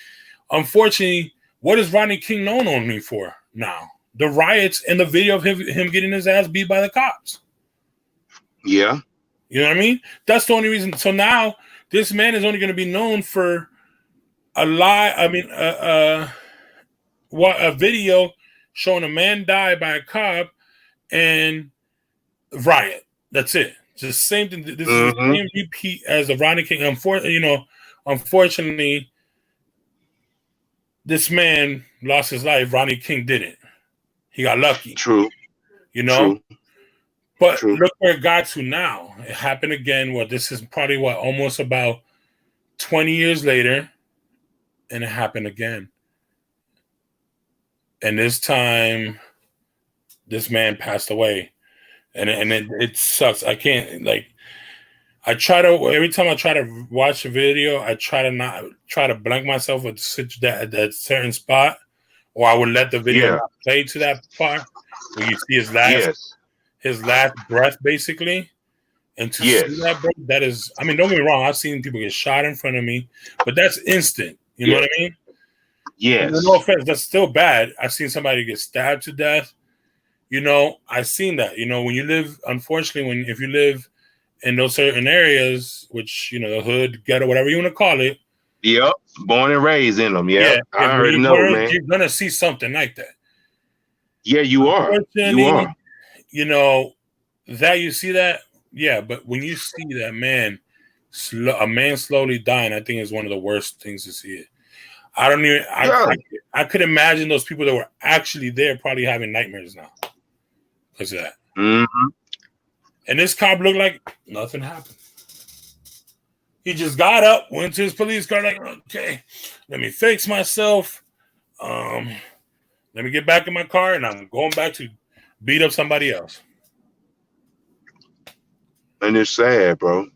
Unfortunately, what is Rodney King known only for now? The riots and the video of him getting his ass beat by the cops. Yeah. You know what I mean? That's the only reason. So now this man is only going to be known for a lie. I mean, a video showing a man die by a cop and riot. That's it. It's the same thing. This is the same repeat as the Rodney King. Unfortunately, this man lost his life. Rodney King didn't. He got lucky. True. You know? True. But True. look where it got to now. It happened again. This is probably almost about 20 years later, and it happened again. And this time, this man passed away. And it sucks. I can't, every time I try to watch a video, I try to blank myself at that certain spot, or I would let the video not play to that part where you see his last breath, basically. And to see that, bro, that is, I mean, don't get me wrong, I've seen people get shot in front of me, but that's instant. You know what I mean? Yes. No offense, that's still bad. I've seen somebody get stabbed to death. You know, I've seen that. You know, when you live, unfortunately, if you live in those certain areas, which, you know, the hood, ghetto, whatever you want to call it. Yep. Born and raised in them. Yep. Yeah. I already know, man. You're going to see something like that. Yeah, you are. You are. You know, that you see that. Yeah. But when you see that man, a man slowly dying, I think is one of the worst things to see it. I don't even, I could imagine those people that were actually there probably having nightmares now. Because of that. Mm-hmm. And this cop looked like nothing happened. He just got up, went to his police car, like, okay, let me fix myself. Let me get back in my car, and I'm going back to beat up somebody else. And it's sad, bro.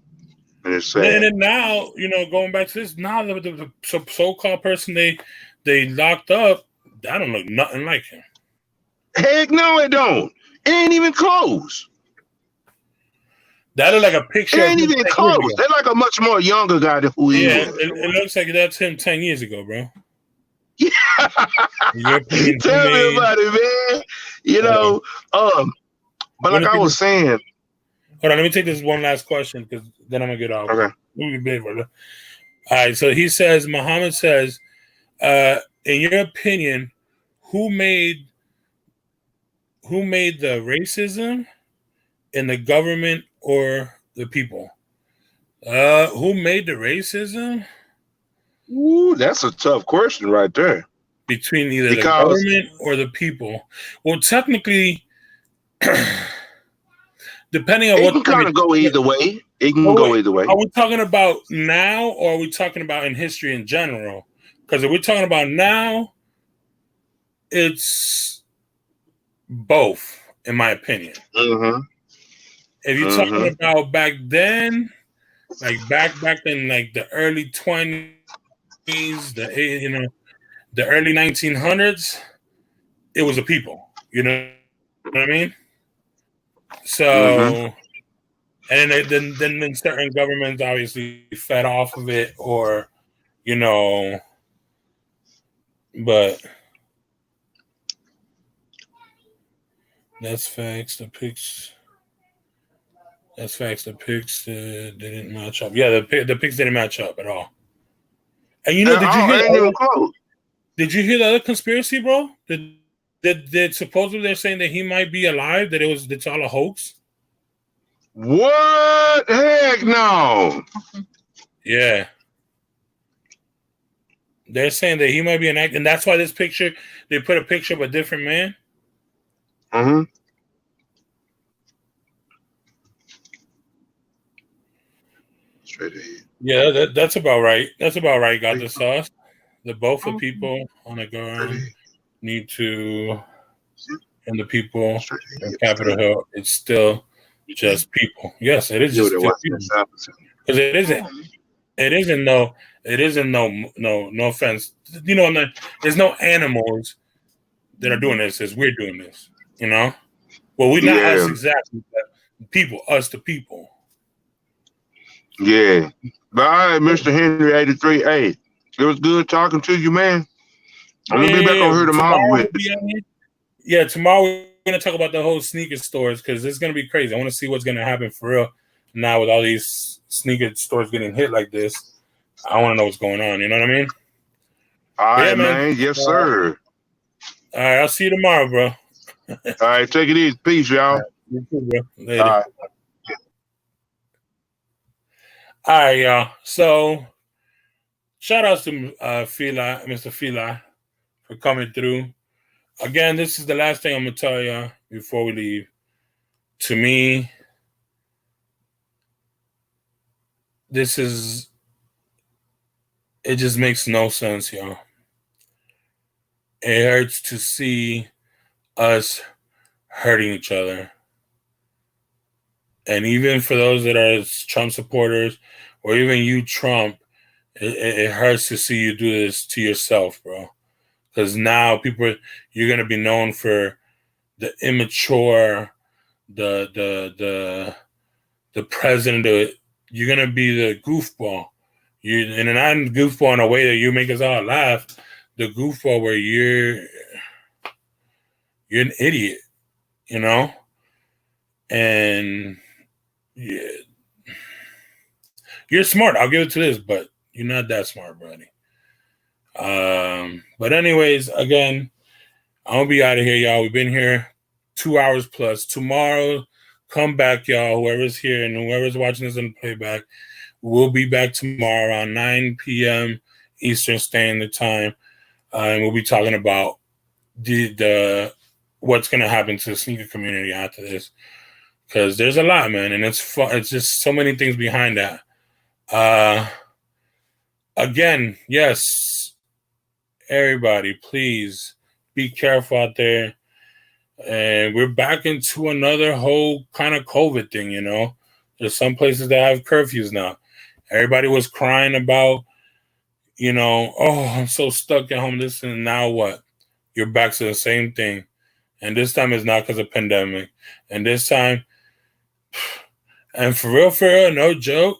And it's sad. And then now, you know, going back to this, now the so-called person they locked up, I don't look nothing like him. Heck no, it don't. It ain't even close. That look like a picture. It ain't even close. They're like a much more younger guy than who he is. It looks like that's him 10 years ago, bro. Yeah. Tell me about it, man. You know, but like I was saying. Hold on, let me take this one last question because then I'm gonna get off. Okay. All right, so he says, Muhammad says, in your opinion, who made the racism in the government or the people? Who made the racism? Ooh, that's a tough question right there. Between either the government or the people. Well, technically, depending on it can kind of go either way. It can go either way. Are we talking about now, or are we talking about in history in general? Because if we're talking about now, it's both, in my opinion. Mm-hmm. If you're talking about back then, like back in like the early 20s, the early 1900s, it was the people. You know what I mean? So, and then certain governments obviously fed off of it, or you know, but that's facts. The pics. That's facts. The pics didn't match up. Yeah, the pics didn't match up at all. And you know, did you hear the other conspiracy, bro? Did supposedly they're saying that he might be alive? That it's all a hoax? What? Heck no. Yeah. They're saying that he might be an actor, and that's why this picture, they put a picture of a different man. Straight ahead. Yeah, that's about right. That's about right. Got the sauce. The both of people on the ground need to, and the people Straight in ahead. Capitol Hill, it's still just people. Yes, it is You know just they're still watching people. this opposite. Because it isn't no offense. You know, there's no animals that are doing this as we're doing this. You know, well, we're not us Yeah, exactly, but people, us the people. yeah. But all right, Mr. Henry 83. Hey, it was good talking to you, man. I'm gonna be back on Yeah, here tomorrow tomorrow with we'll be on here. Yeah, tomorrow we're gonna talk about the whole sneaker stores because it's gonna be crazy. I want to see what's gonna happen for real now with all these sneaker stores getting hit like this. I want to know what's going on. You know what I mean? all But yeah, right, man. man. Yes, sir. All right, I'll see you tomorrow, bro. All right, take it easy. Peace, All y'all. right, you too, bro. All Later. right. All right, y'all. So shout outs to Mr. Fila, for coming through. Again, this is the last thing I'm gonna tell y'all before we leave. To me, it just makes no sense, y'all. It hurts to see us hurting each other. And even for those that are Trump supporters, or even you, Trump, it hurts to see you do this to yourself, bro. Because now you're gonna be known for the immature, the president. You're gonna be the goofball. And not goofball in a way that you make us all laugh. The goofball where you're an idiot, you know, and yeah, you're smart. I'll give it to this, but you're not that smart, buddy. But anyways, again, I'm gonna be out of here, y'all. We've been here 2 hours plus. Tomorrow, come back, y'all. Whoever's here and whoever's watching this on the playback, we'll be back tomorrow around 9 p.m. Eastern Standard Time, and we'll be talking about the what's gonna happen to the sneaker community after this, because there's a lot, man, and it's fun. It's just so many things behind that. Again, yes, everybody, please be careful out there. And we're back into another whole kind of COVID thing, you know. There's some places that have curfews now. Everybody was crying about, you know, oh, I'm so stuck at home. This and now what? You're back to the same thing. And this time it's not because of pandemic. And this time, and for real, no joke,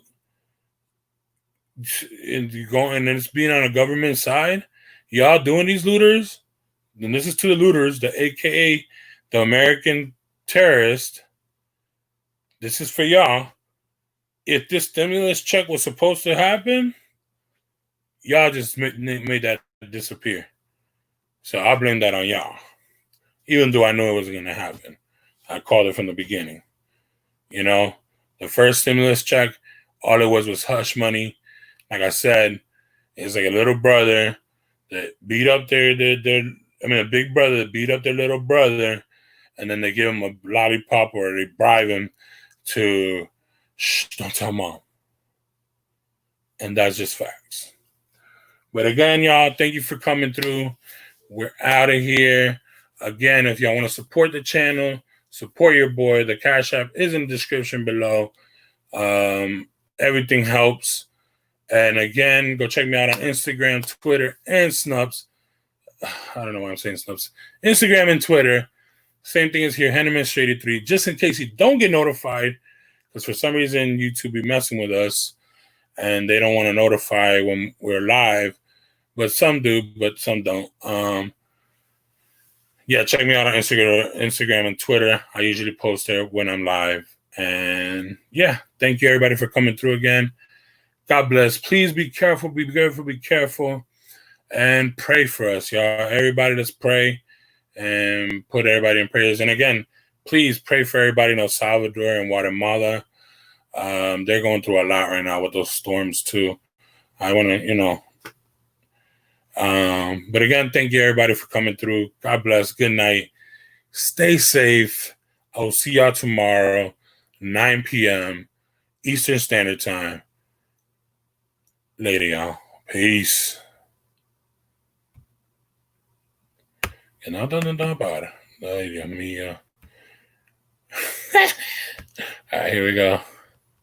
and it's being on a government side, y'all doing these looters, and this is to the looters, the AKA the American terrorist. This is for y'all. If this stimulus check was supposed to happen, y'all just made that disappear. So I blame that on y'all, even though I knew it wasn't going to happen. I called it from the beginning. You know, the first stimulus check, all it was hush money. Like I said, it's like a little brother that beat up a big brother that beat up their little brother, and then they give him a lollipop or they bribe him to, shh, don't tell mom. And that's just facts. But again, y'all, thank you for coming through. We're out of here. Again, if y'all want to support the channel, support your boy, the Cash App is in the description below. Everything helps. And again, go check me out on Instagram, Twitter, and Snups. I don't know why I'm saying Snups. Instagram and Twitter. Same thing as here, Henneman83. Just in case you don't get notified, because for some reason YouTube be messing with us, and they don't want to notify when we're live. But some do, but some don't. Yeah, check me out on Instagram and Twitter. I usually post there when I'm live. And yeah, thank you everybody for coming through again. God bless. Please be careful, be careful, and pray for us, y'all. Everybody, let's pray and put everybody in prayers. And again, please pray for everybody in El Salvador and Guatemala. They're going through a lot right now with those storms too. I want to, but again, thank you everybody for coming through. God bless. Good night. Stay safe. I'll see y'all tomorrow, 9 p.m. Eastern Standard Time. Later, y'all. Peace. Que nada para. Ay, Dios mío. All right, here we go.